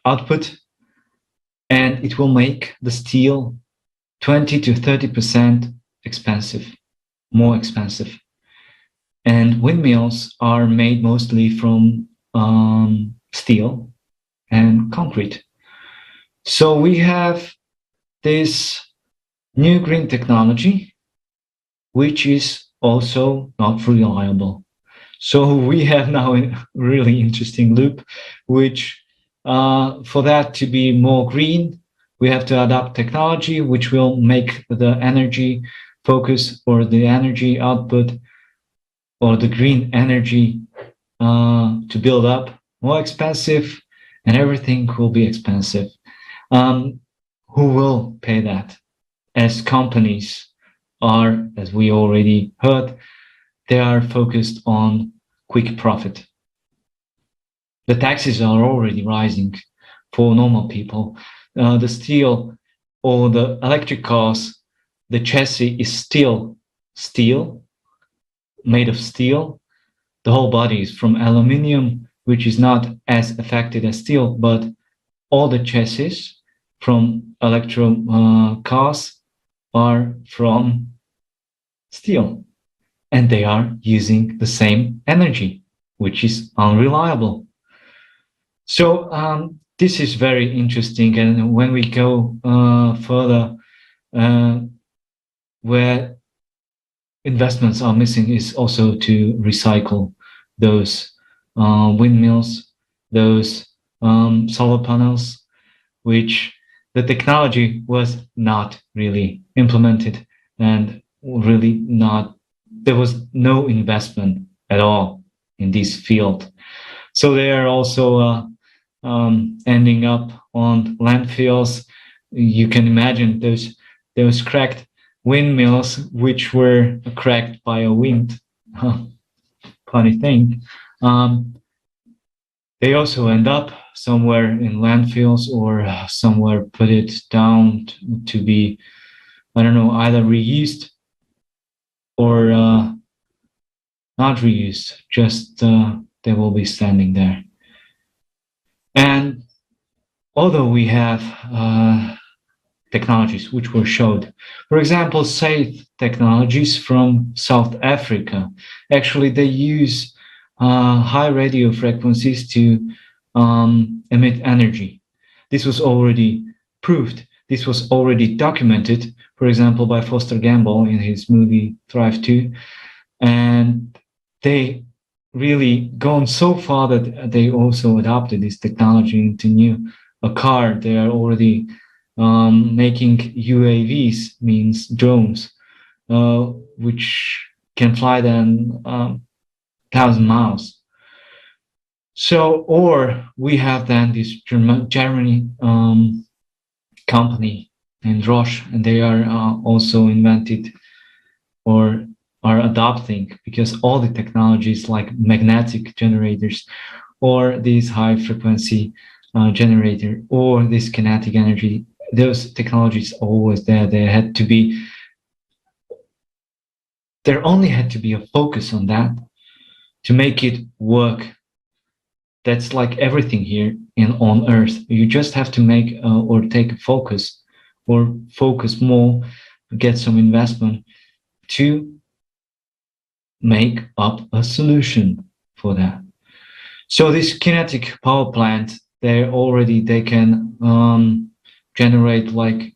output, and it will make the steel 20 to 30% expensive, more expensive. And windmills are made mostly from steel and concrete. So we have this new green technology, which is also not reliable. So we have now a really interesting loop, which for that to be more green, we have to adopt technology which will make the energy focus or the energy output or the green energy to build up more expensive, and everything will be expensive. Who will pay that? As companies are, as we already heard, they are focused on quick profit. The taxes are already rising for normal people. The steel or the electric cars, the chassis is still steel, made of steel. The whole body is from aluminium, which is not as affected as steel, but all the chassis from electro cars are from steel, and they are using the same energy, which is unreliable. So this is very interesting, and when we go further, where investments are missing is also to recycle those windmills, those solar panels, which the technology was not really implemented, and really not, there was no investment at all in this field. So they are also ending up on landfills. You can imagine those cracked windmills which were cracked by a wind. Funny thing. They also end up somewhere in landfills or somewhere put it down to be, I don't know, either reused or not reused, just they will be standing there. And although we have technologies which were showed, for example, safe technologies from South Africa, actually they use high radio frequencies to emit energy. This was already proved. This was already documented, for example, by Foster Gamble in his movie Thrive 2. And they really gone so far that they also adopted this technology into a car. They are already making UAVs, means drones, which can fly then 1,000 miles. So, or we have then this Germany company named Roche, and they are also invented or are adopting, because all the technologies like magnetic generators or these high frequency generator or this kinetic energy, those technologies always there. There only had to be a focus on that to make it work. That's like everything here on Earth. You just have to make or take a focus or focus more, get some investment to make up a solution for that. So this kinetic power plant, they can generate like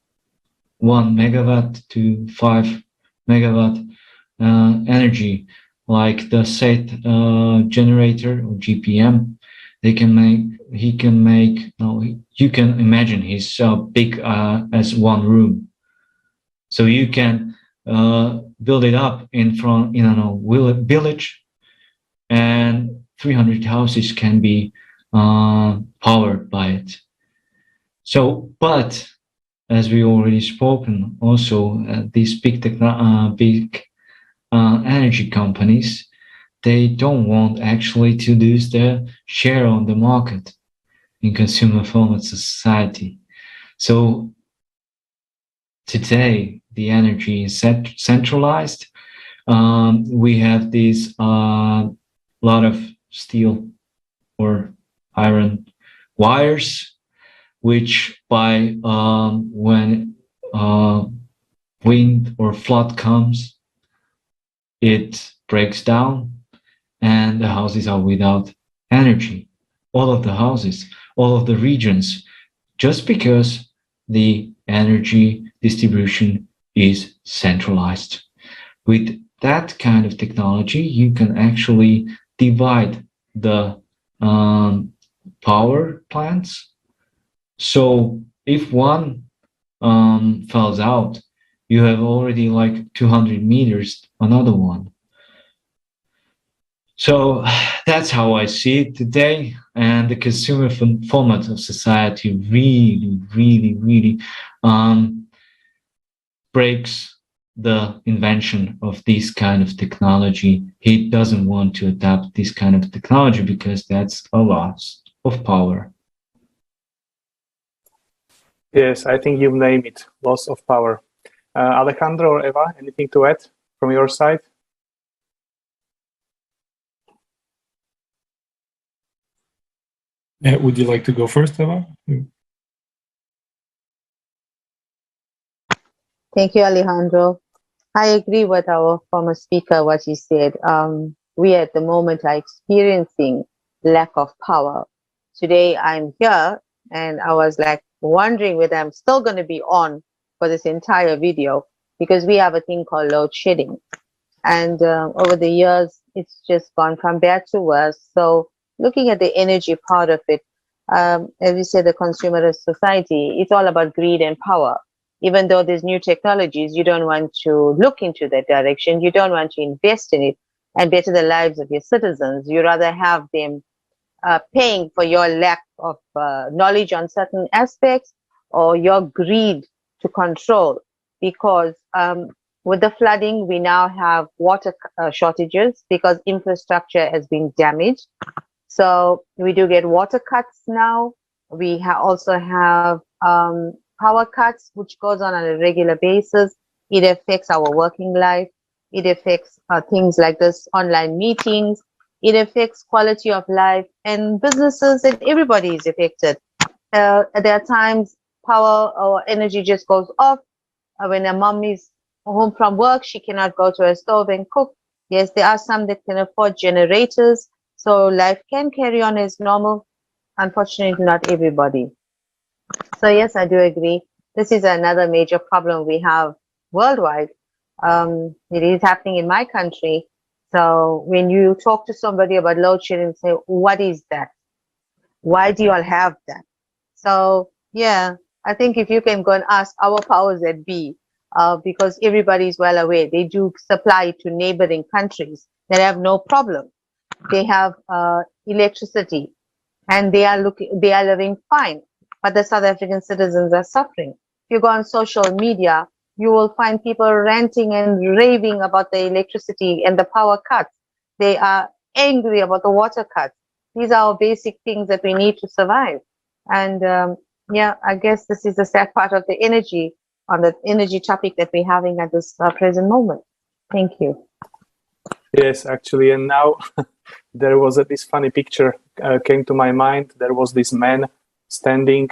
1 megawatt to 5 megawatt energy, like the SET generator or GPM. You can imagine he's so big as one room. So you can build it up in a village, and 300 houses can be powered by it. So, but as we already spoken, also these big energy companies, they don't want actually to lose their share on the market in consumer format society. So today the energy is centralized. We have these lot of steel or iron wires, which by when wind or flood comes, it breaks down and the houses are without energy. All of the houses, all of the regions, just because the energy distribution is centralized. With that kind of technology, you can actually divide the power plants. So if one falls out, you have already like 200 meters, another one. So that's how I see it today. And the consumer format of society really breaks the invention of this kind of technology. He doesn't want to adopt this kind of technology because that's a loss of power. Yes, I think you've named it, loss of power. Alejandro or Eva, anything to add from your side? Would you like to go first, Eva? Thank you, Alejandro. I agree with our former speaker, what he said. We at the moment are experiencing lack of power. Today I'm here and I was like wondering whether I'm still going to be on for this entire video, because we have a thing called load shedding. And over the years, it's just gone from bad to worse. So looking at the energy part of it, as we say, the consumerist society, it's all about greed and power. Even though there's new technologies, you don't want to look into that direction. You don't want to invest in it and better the lives of your citizens. You rather have them paying for your lack of knowledge on certain aspects or your greed to control. Because with the flooding, we now have water shortages because infrastructure has been damaged. So we do get water cuts now. We also have power cuts, which goes on a regular basis. It affects our working life. It affects things like this online meetings. It affects quality of life, and businesses, and everybody is affected. There are times power or energy just goes off. When a mom is home from work, she cannot go to a stove and cook. Yes, there are some that can afford generators, so life can carry on as normal. Unfortunately, not everybody. So yes, I do agree. This is another major problem we have worldwide. It is happening in my country. So when you talk to somebody about load shedding, say, what is that? Why do you all have that? So yeah, I think if you can go and ask our powers that be, because everybody is well aware, they do supply to neighboring countries that have no problem. They have electricity, and they are living fine. But the South African citizens are suffering. If you go on social media, you will find people ranting and raving about the electricity and the power cuts. They are angry about the water cuts. These are our basic things that we need to survive. And yeah, I guess this is the sad part of the energy, on the energy topic that we're having at this present moment. Thank you. Yes, actually, and now there was this funny picture came to my mind. There was this man standing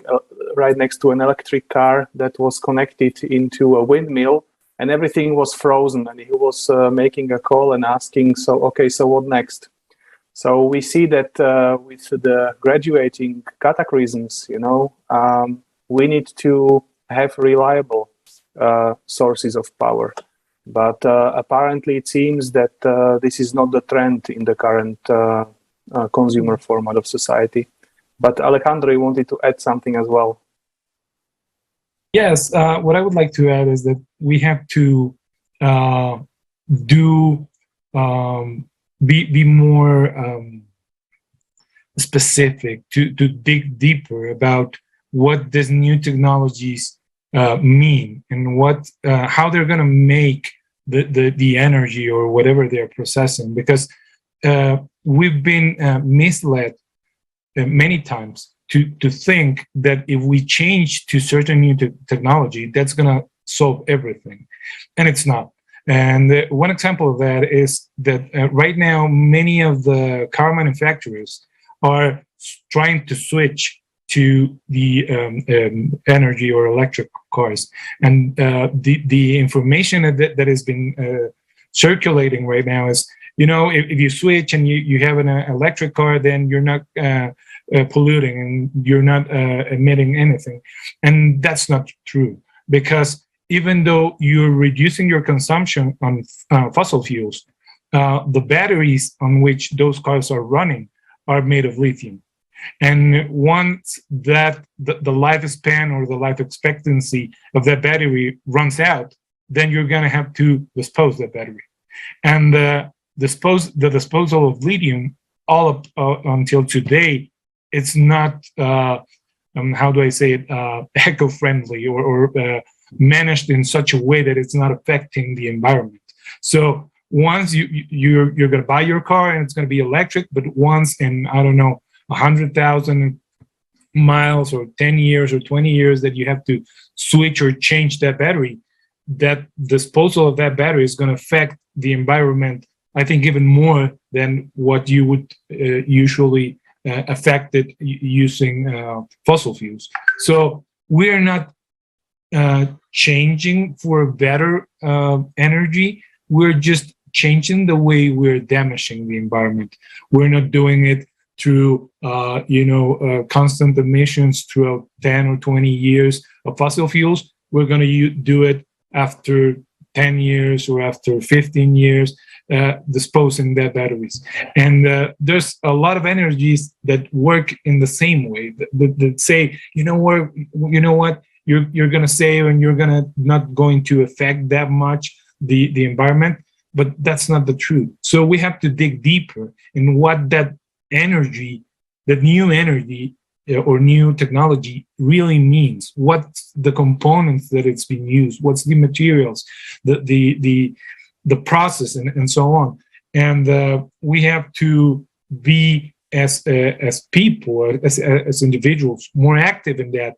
right next to an electric car that was connected into a windmill, and everything was frozen, and he was making a call and asking, so what next? So we see that with the graduating cataclysms, we need to have reliable sources of power. But apparently it seems that this is not the trend in the current consumer format of society. But Alejandro, you wanted to add something as well. Yes, what I would like to add is that we have to be more specific, to dig deeper about what these new technologies mean and how they're going to make the energy or whatever they're processing, because we've been misled many times to think that if we change to certain new technology, that's going to solve everything, and it's not. And one example of that is that right now many of the car manufacturers are trying to switch to the energy or electric cars, and the information that has been circulating right now is, if you switch and you have an electric car, then you're not polluting and you're not emitting anything. And that's not true, because even though you're reducing your consumption on fossil fuels, the batteries on which those cars are running are made of lithium. And once that the lifespan or the life expectancy of that battery runs out, then you're going to have to dispose that battery. And the disposal of lithium, all up until today, it's not how do I say it, eco-friendly or managed in such a way that it's not affecting the environment. So once you're going to buy your car and it's going to be electric, but once in, I don't know, 100,000 miles or 10 years or 20 years that you have to switch or change that battery, that disposal of that battery is going to affect the environment, I think, even more than what you would usually affect it using fossil fuels. So we're not changing for better energy. We're just changing the way we're damaging the environment. We're not doing it through constant emissions throughout 10 or 20 years of fossil fuels. We're going to do it after 10 years or after 15 years, disposing their batteries. And there's a lot of energies that work in the same way, that say, you know what, you're going to save and you're not going to affect that much the environment, but that's not the truth. So we have to dig deeper in what that energy, that new energy or new technology really means. What's the components that it's being used? What's the materials, the process, and so on. And we have to be as people, as individuals, more active in that,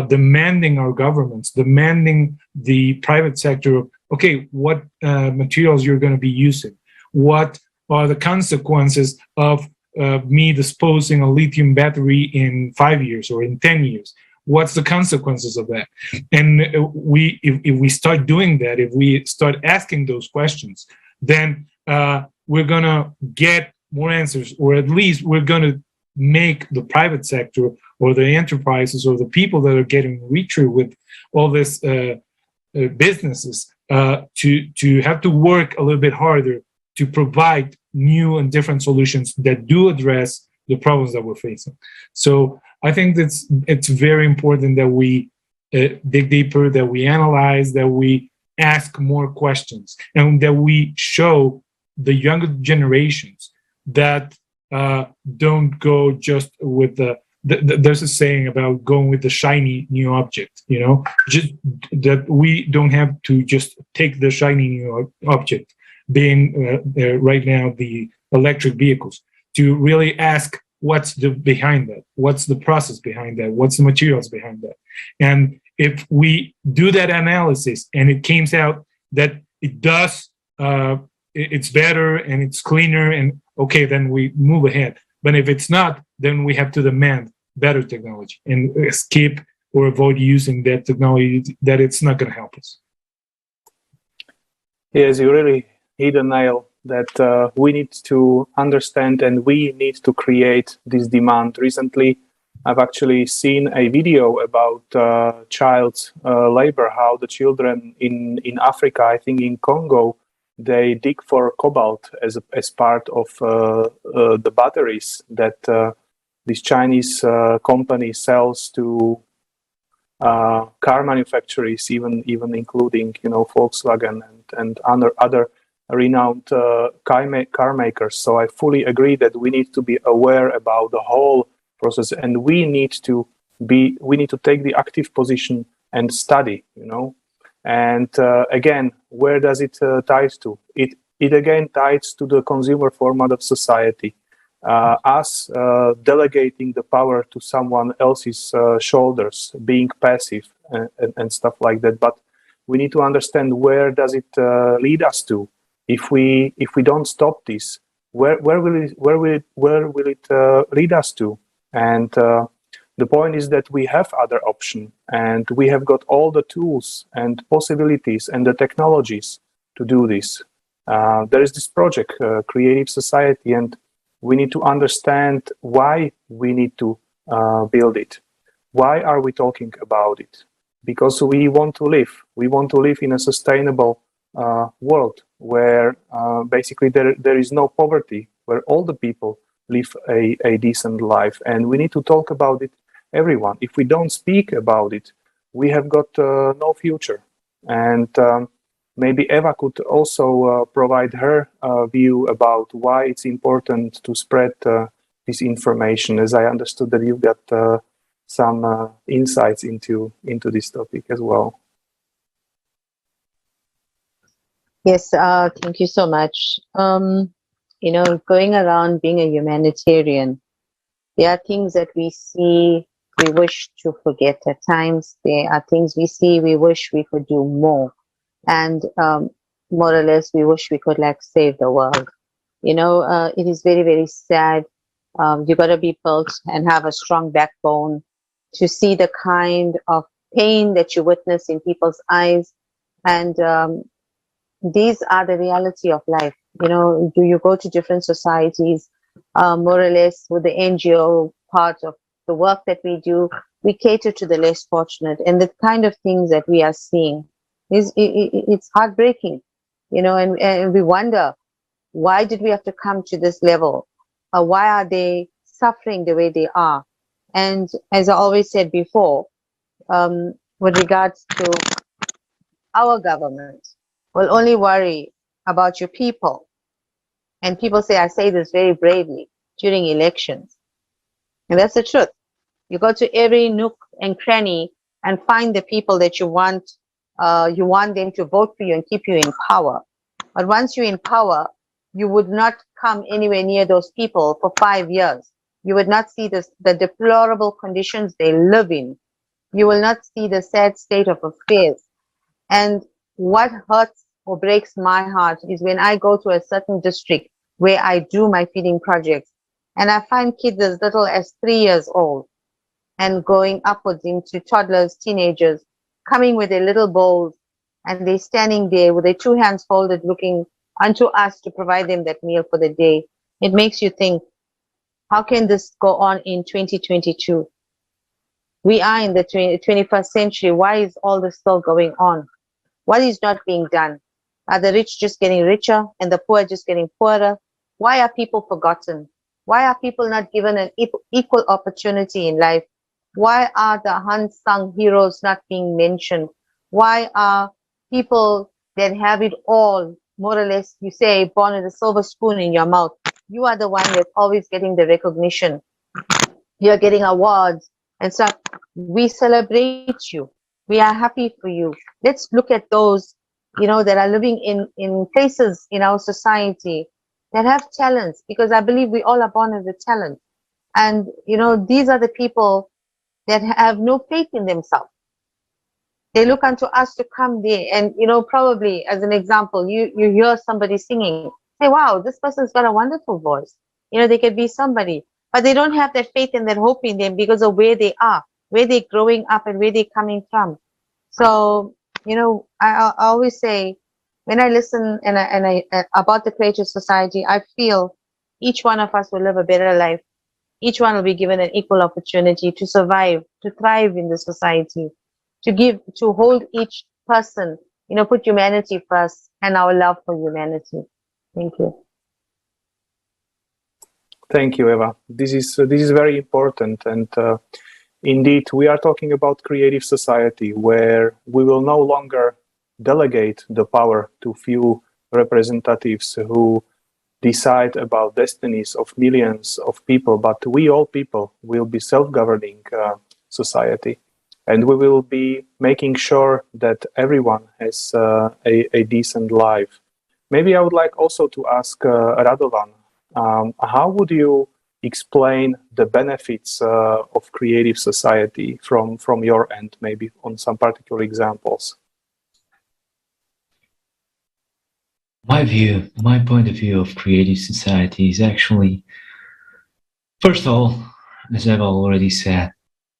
demanding our governments, demanding the private sector, okay, what materials you're going to be using, what are the consequences of me disposing a lithium battery in 5 years or in 10 years? What's the consequences of that? And if we start doing that, if we start asking those questions, then we're going to get more answers, or at least we're going to make the private sector or the enterprises or the people that are getting richer with all this businesses to have to work a little bit harder to provide new and different solutions that do address the problems that we're facing. So I think it's very important that we dig deeper, that we analyze, that we ask more questions, and that we show the younger generations that don't go just with there's a saying about going with the shiny new object, just that we don't have to just take the shiny new object, being right now the electric vehicles, to really ask what's behind that, what's the process behind that, what's the materials behind that. And if we do that analysis and it comes out that it does, it's better and it's cleaner, and okay, then we move ahead. But if it's not, then we have to demand better technology and skip or avoid using that technology that it's not going to help us. Yes, you really hit a nail that we need to understand, and we need to create this demand. Recently, I've actually seen a video about child labor, how the children in Africa, I think in Congo, they dig for cobalt as part of the batteries that this Chinese company sells to car manufacturers, even including Volkswagen and other renowned car makers. So I fully agree that we need to be aware about the whole process, and we need to take the active position and study. And again, where does it ties to? It again ties to the consumer format of society. Us delegating the power to someone else's shoulders, being passive and stuff like that. But we need to understand, where does it lead us to? If we don't stop this, where will it lead us to? And the point is that we have other options, and we have got all the tools and possibilities and the technologies to do this. There is this project, Creative Society, and we need to understand why we need to build it. Why are we talking about it? Because we want to live. We want to live in a sustainable world where basically there is no poverty, where all the people live a decent life. And we need to talk about it, everyone. If we don't speak about it, we have got no future. And maybe Eva could also provide her view about why it's important to spread this information, as I understood that you've got some insights into this topic as well. Yes, thank you so much. Going around being a humanitarian, there are things that we see we wish to forget at times. There are things we see we wish we could do more. And more or less, we wish we could save the world. It is very, very sad. You got to be built and have a strong backbone to see the kind of pain that you witness in people's eyes. And these are the reality of life. Do you go to different societies, more or less with the NGO part of the work that we do, we cater to the less fortunate, and the kind of things that we are seeing it's heartbreaking, and we wonder, why did we have to come to this level? Why are they suffering the way they are? And as I always said before, with regards to our government, will only worry about your people. And people say, I say this very bravely, during elections. And that's the truth. You go to every nook and cranny and find the people that you want them to vote for you and keep you in power. But once you're in power, you would not come anywhere near those people for 5 years. You would not see the deplorable conditions they live in. You will not see the sad state of affairs. And what hurts or breaks my heart is when I go to a certain district where I do my feeding projects, and I find kids as little as 3 years old and going upwards into toddlers, teenagers, coming with their little bowls, and they're standing there with their 2 hands folded, looking unto us to provide them that meal for the day. It makes you think, how can this go on in 2022? We are in the 21st century. Why is all this still going on? What is not being done? Are the rich just getting richer and the poor just getting poorer? Why are people forgotten? Why are people not given an equal opportunity in life? Why are the unsung heroes not being mentioned? Why are people that have it all, more or less, you say, born with a silver spoon in your mouth? You are the one that's always getting the recognition. You're getting awards and stuff. We celebrate you. We are happy for you. Let's look at those, that are living in places in our society that have talents, because I believe we all are born with a talent. And, these are the people that have no faith in themselves. They look unto us to come there. And, probably as an example, you hear somebody singing, say, wow, this person's got a wonderful voice. They could be somebody, but they don't have that faith and that hope in them because of where they are, where they're growing up and where they're coming from. So, I always say, when I listen and I about the Creative Society, I feel each one of us will live a better life. Each one will be given an equal opportunity to survive, to thrive in the society, to hold each person, put humanity first and our love for humanity. Thank you. Thank you, Eva. This is very important, and indeed, we are talking about creative society where we will no longer delegate the power to few representatives who decide about destinies of millions of people, but we all people will be self-governing society, and we will be making sure that everyone has a decent life. Maybe I would like also to ask Radovan, how would you explain the benefits of creative society from your end, maybe on some particular examples? My point of view of creative society is actually, first of all, as Eva already said,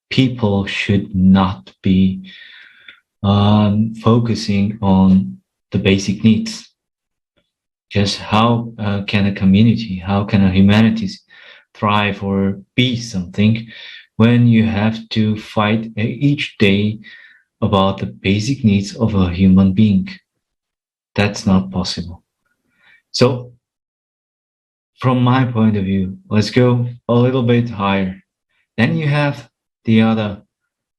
people should not be focusing on the basic needs. Just how can a community, how can a humanities thrive or be something when you have to fight each day about the basic needs of a human being? That's not possible. So, from my point of view, let's go a little bit higher. Then you have the other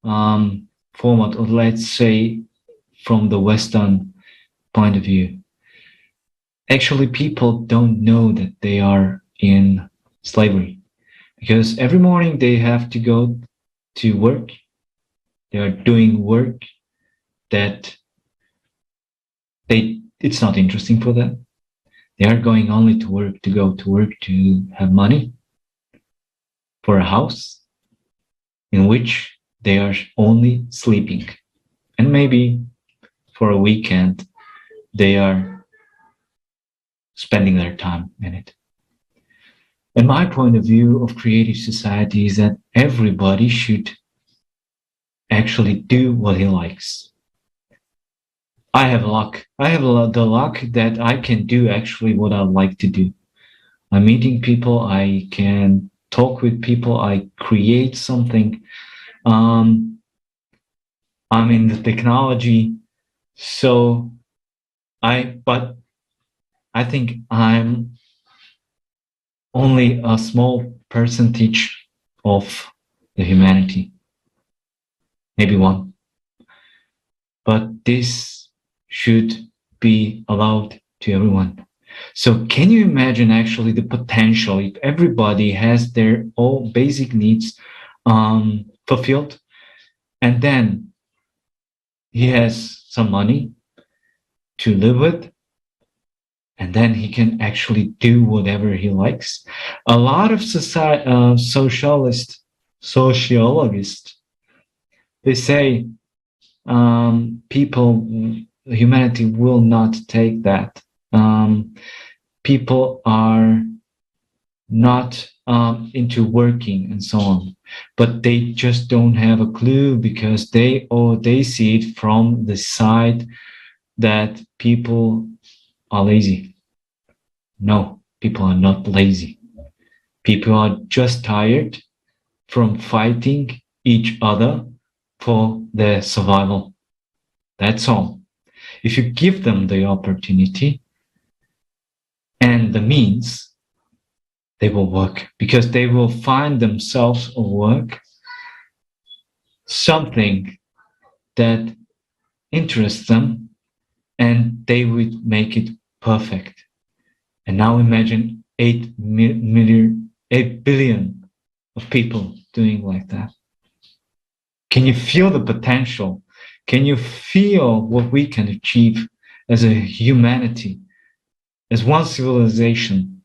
format, or let's say from the Western point of view. Actually, people don't know that they are in slavery, because every morning they have to go to work. They are doing work that it's not interesting for them. They are going only to work, to go to work, to have money for a house in which they are only sleeping. And maybe for a weekend, they are spending their time in it. And my point of view of creative society is that everybody should actually do what he likes. I have luck. I have the luck that I can do actually what I like to do. I'm meeting people. I can talk with people. I create something. I'm in the technology. But I think I'm only a small percentage of the humanity. Maybe one. But this should be allowed to everyone. So can you imagine actually the potential if everybody has their all basic needs fulfilled, and then he has some money to live with, and then he can actually do whatever he likes? A lot of sociologists, they say humanity will not take that. People are not into working and so on, but they just don't have a clue because they see it from the side that people are lazy. No, people are not lazy. People are just tired from fighting each other for their survival. That's all. If you give them the opportunity and the means, they will work, because they will find themselves a work, something that interests them, and they would make it perfect. And now imagine 8 billion of people doing like that. Can you feel the potential? Can you feel what we can achieve as a humanity, as one civilization,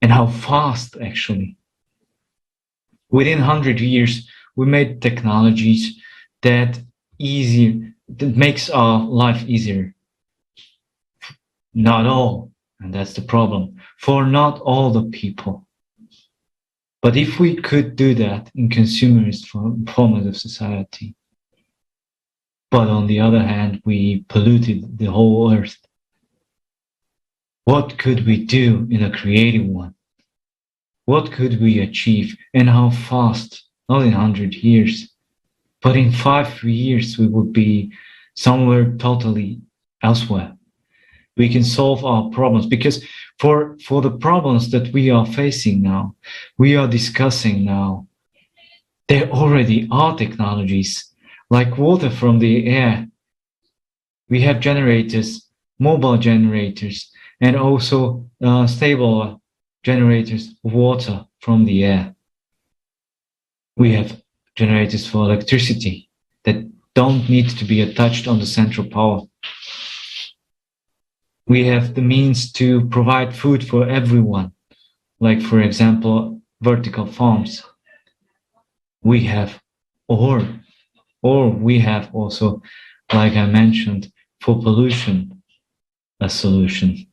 and how fast actually? Within 100 years, we made technologies that makes our life easier. Not all, and that's the problem, for not all the people. But if we could do that in consumerist formative society, but on the other hand, we polluted the whole earth, what could we do in a creative one? What could we achieve, and how fast? Not in 100 years, but in 5 years, we would be somewhere totally elsewhere. We can solve our problems, because for the problems that we are facing now, we are discussing now, there already are technologies like water from the air. We have generators, mobile generators, and also stable generators of water from the air. We have generators for electricity that don't need to be attached on the central power. We have the means to provide food for everyone, like, for example, vertical farms. We have, or we have also, like I mentioned, for pollution, a solution.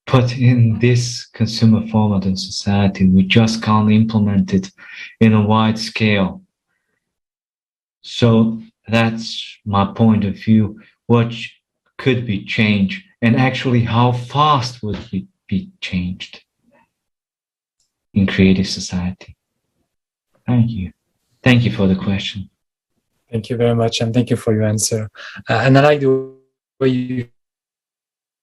But in this consumer formative society, we just can't implement it in a wide scale. So that's my point of view. What could be changed, and actually how fast would it be changed in creative society? Thank you. Thank you for the question. Thank you very much, and thank you for your answer. And I like the way you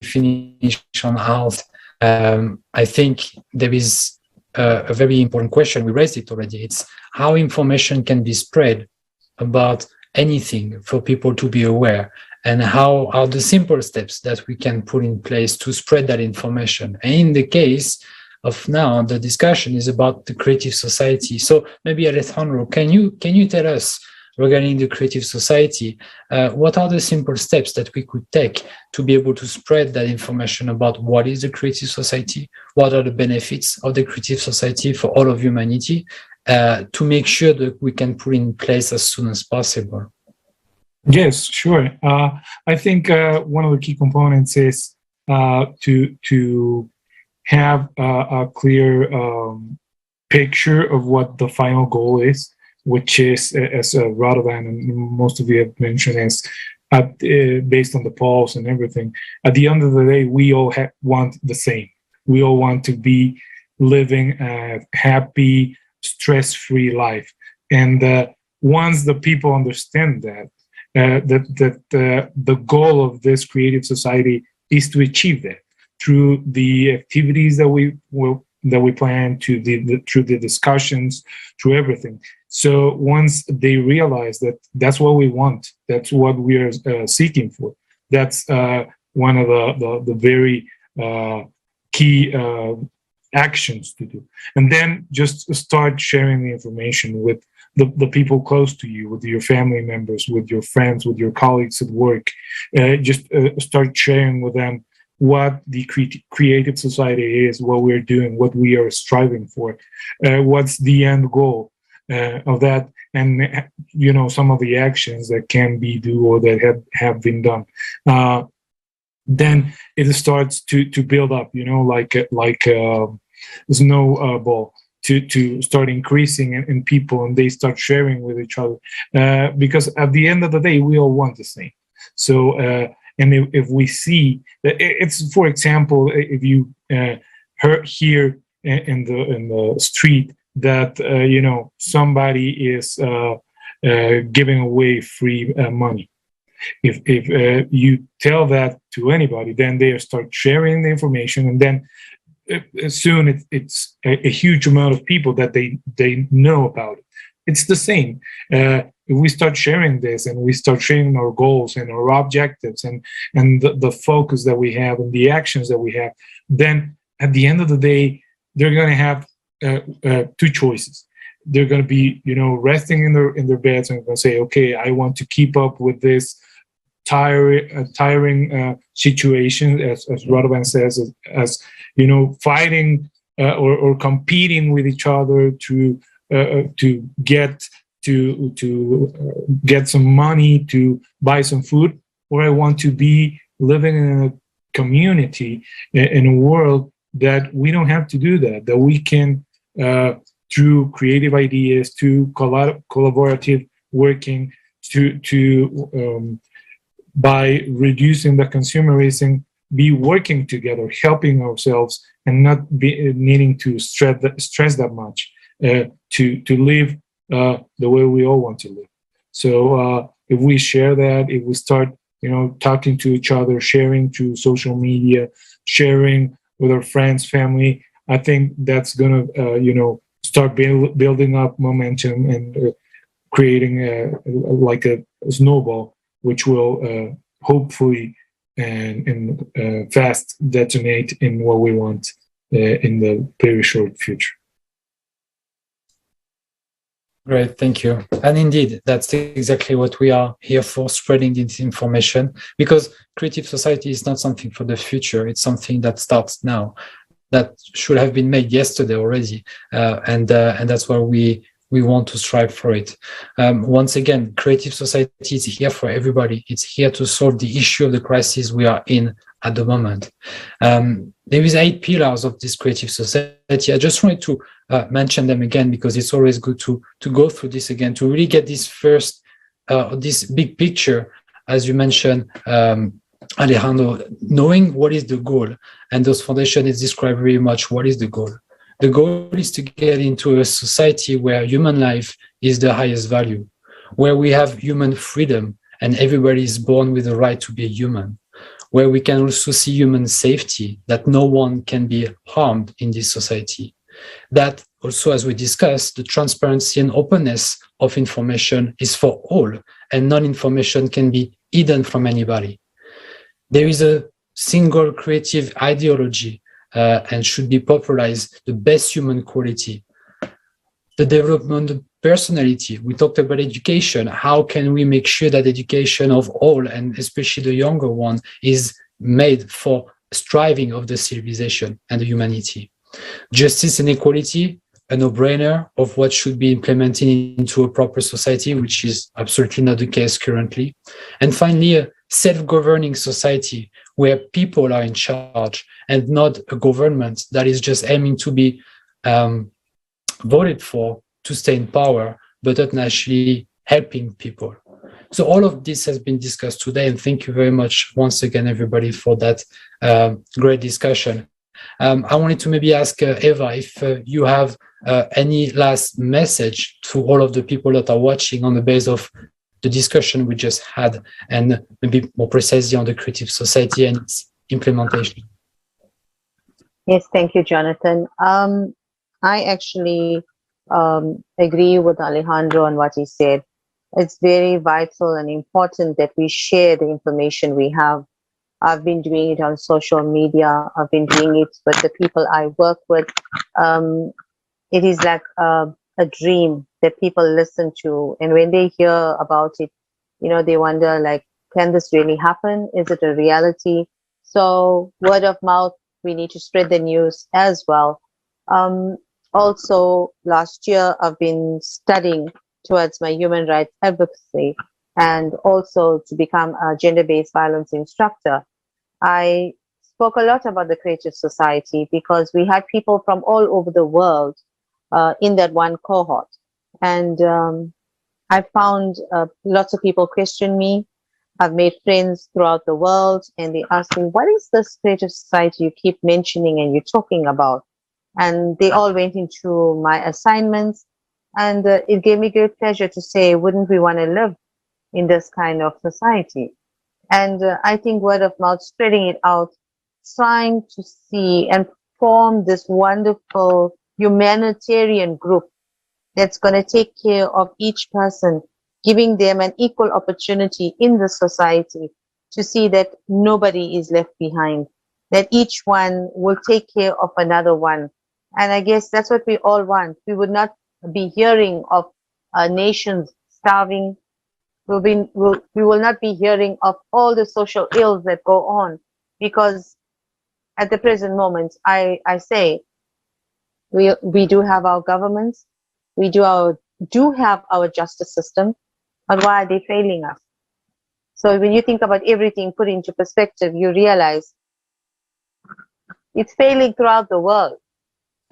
finish on health. I think there is a very important question. We raised it already. It's how information can be spread about anything for people to be aware, and how are the simple steps that we can put in place to spread that information. And in the case of now, the discussion is about the creative society. So maybe Alejandro, can you tell us, regarding the creative society, what are the simple steps that we could take to be able to spread that information about what is the creative society, what are the benefits of the creative society for all of humanity, to make sure that we can put in place as soon as possible? Yes, sure. I think one of the key components is to have a clear picture of what the final goal is, which is, as Radovan and most of you have mentioned, is based on the polls and everything. At the end of the day, we all want the same. We all want to be living a happy, stress-free life. And once the people understand that, the goal of this creative society is to achieve that through the activities that we plan, through the discussions, through everything. So once they realize that that's what we want, that's what we are seeking for, that's one of the very key actions to do. And then just start sharing the information with the people close to you, with your family members, with your friends, with your colleagues at work. Just start sharing with them what the creative society is, what we're doing, what we are striving for, what's the end goal of that, and some of the actions that can be do or that have been done. Then it starts to build up, like a snowball, to start increasing in people, and they start sharing with each other, because at the end of the day, we all want the same. So and if we see that, it's, for example, if you hear in the street that somebody is giving away free money, If you tell that to anybody, then they start sharing the information, and then soon it's a huge amount of people that they know about it. It's the same. If we start sharing this and we start sharing our goals and our objectives and the focus that we have and the actions that we have, then at the end of the day, they're going to have two choices. They're going to be, resting in their beds and going to say, okay, I want to keep up with this tiring situation, as Radovan says, as fighting or competing with each other to get some money to buy some food, or I want to be living in a community, in a world that we don't have to do that we can, through creative ideas, to collaborative working, by reducing the consumerism, be working together, helping ourselves, and not be needing to stress that much, to live the way we all want to live. So if we share that, if we start, talking to each other, sharing through social media, sharing with our friends, family, I think that's gonna, start building up momentum and creating like a snowball, which will hopefully and fast detonate in what we want in the very short future. Great, thank you. And indeed, that's exactly what we are here for, spreading this information, because creative society is not something for the future. It's something that starts now, that should have been made yesterday already. And that's why we want to strive for it. Once again, creative society is here for everybody. It's here to solve the issue of the crisis we are in at the moment. There is 8 pillars of this creative society. I just wanted to mention them again, because it's always good to go through this again, to really get this first, this big picture, as you mentioned, Alejandro, knowing what is the goal. And those foundations is described very much what is the goal. The goal is to get into a society where human life is the highest value, where we have human freedom and everybody is born with the right to be a human, where we can also see human safety, that no one can be harmed in this society. That also, as we discussed, the transparency and openness of information is for all, and non-information can be hidden from anybody. There is a single creative ideology and should be popularized, the best human quality. The development of personality. We talked about education. How can we make sure that education of all, and especially the younger one, is made for striving of the civilization and the humanity? Justice and equality, a no-brainer of what should be implemented into a proper society, which is absolutely not the case currently. And finally, a self-governing society where people are in charge and not a government that is just aiming to be voted for to stay in power, but not actually helping people. So all of this has been discussed today, and thank you very much once again, everybody, for that great discussion. I wanted to maybe ask Eva if you have any last message to all of the people that are watching on the basis of the discussion we just had, and maybe more precisely on the creative society and its implementation. Yes, thank you, Jonathan. I actually agree with Alejandro on what he said. It's very vital and important that we share the information we have. I've been doing it on social media. I've been doing it with the people I work with. It is like a dream that people listen to. And when they hear about it, they wonder, like, can this really happen? Is it a reality? So word of mouth, we need to spread the news as well. Also, last year, I've been studying towards my human rights advocacy and also to become a gender-based violence instructor. I spoke a lot about the creative society because we had people from all over the world in that one cohort. And I found lots of people question me. I've made friends throughout the world, and they ask me, what is this creative society you keep mentioning and you're talking about? And they all went into my assignments, and it gave me great pleasure to say, wouldn't we want to live in this kind of society. And I think word of mouth, spreading it out, trying to see and form this wonderful humanitarian group that's going to take care of each person, giving them an equal opportunity in the society to see that nobody is left behind, that each one will take care of another one. And I guess that's what we all want. We would not be hearing of nations starving. We will not be hearing of all the social ills that go on, because at the present moment, I say, we do have our governments, we do have our justice system, but why are they failing us? So when you think about everything put into perspective, you realize it's failing throughout the world.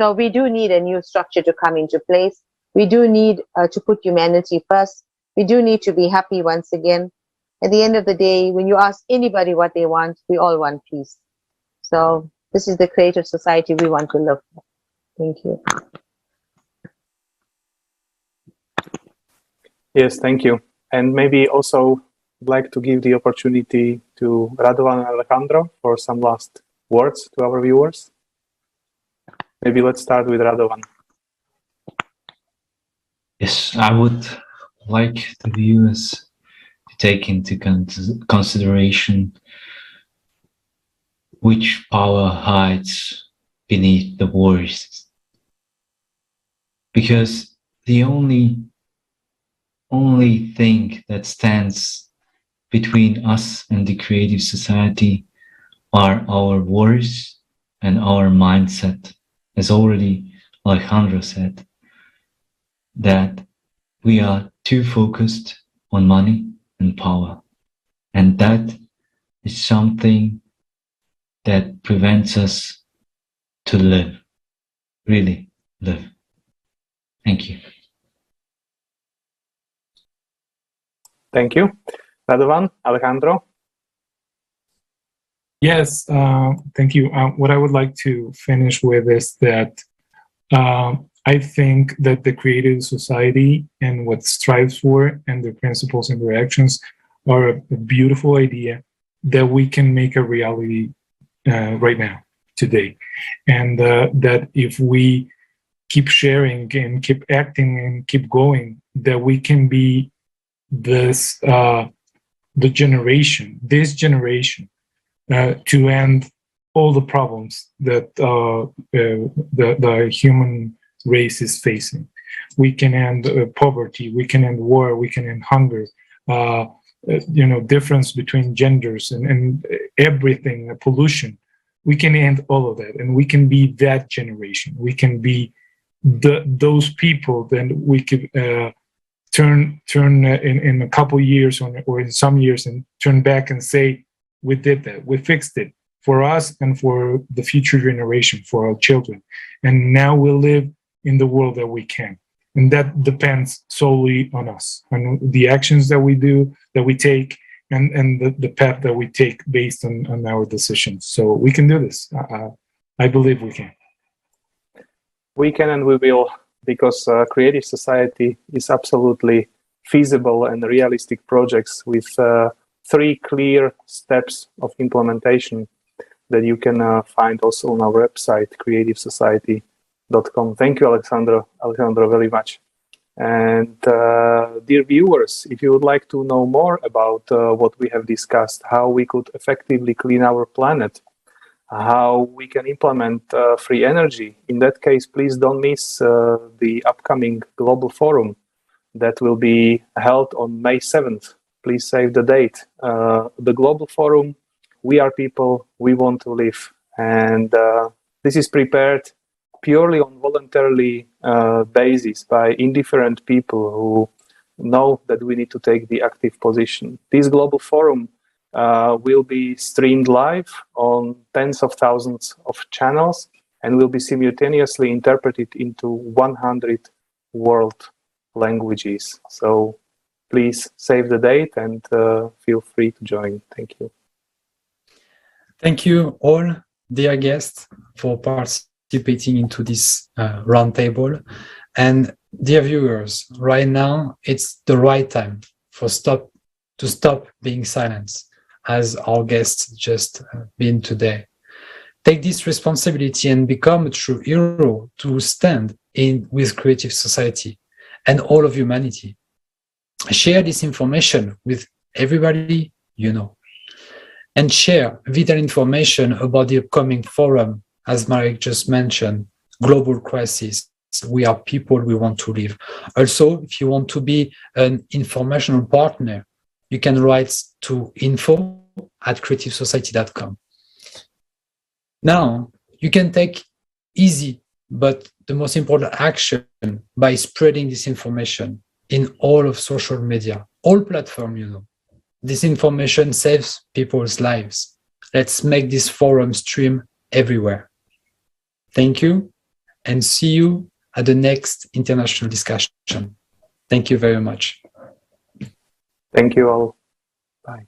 So we do need a new structure to come into place. We do need to put humanity first. We do need to be happy once again. At the end of the day, when you ask anybody what they want, we all want peace. So this is the creative society we want to live for. Thank you. Yes, thank you. And maybe also like to give the opportunity to Radovan and Alejandro for some last words to our viewers. Maybe let's start with Radovan. Yes, I would like the viewers to take into consideration which power hides beneath the words. Because the only thing that stands between us and the creative society are our words and our mindset. As already Alejandro said, that we are too focused on money and power. And that is something that prevents us to live, really live. Thank you. Thank you. Radovan, Alejandro? Yes, thank you. What I would like to finish with is that I think that the creative society and what it strives for and the principles and their actions are a beautiful idea that we can make a reality right now, today. And that if we keep sharing and keep acting and keep going, that we can be this generation to end all the problems that the human race is facing. We can end poverty, we can end war, we can end hunger, difference between genders and everything, pollution. We can end all of that, and we can be that generation. We can be those people that we could turn in a couple years or in some years and turn back and say, we did that, we fixed it for us and for the future generation, for our children. And now we live in the world that we can. And that depends solely on us, on the actions that we do, that we take, and the path that we take based on our decisions. So we can do this. I believe we can. We can and we will, because creative society is absolutely feasible and realistic projects with 3 clear steps of implementation that you can find also on our website, creativesociety.com. Thank you, Alejandro, very much. And dear viewers, if you would like to know more about what we have discussed, how we could effectively clean our planet, how we can implement free energy, in that case, please don't miss the upcoming Global Forum that will be held on May 7th. Please save the date. The Global Forum, we are people, we want to live. And this is prepared purely on voluntarily basis by indifferent people who know that we need to take the active position. This Global Forum will be streamed live on tens of thousands of channels and will be simultaneously interpreted into 100 world languages. So please save the date and feel free to join. Thank you. Thank you all, dear guests, for participating into this roundtable. And dear viewers, right now it's the right time for stop to stop being silenced, as our guests just been today. Take this responsibility and become a true hero to stand in with creative society and all of humanity. Share this information with everybody you know. And share vital information about the upcoming forum, as Marek just mentioned, Global Crisis. We are people, we want to live. Also, if you want to be an informational partner, you can write to info@creativesociety.com. Now, you can take easy, but the most important action by spreading this information in all of social media, all platforms, you know. This information saves people's lives. Let's make this forum stream everywhere. Thank you, and see you at the next international discussion. Thank you very much. Thank you all. Bye.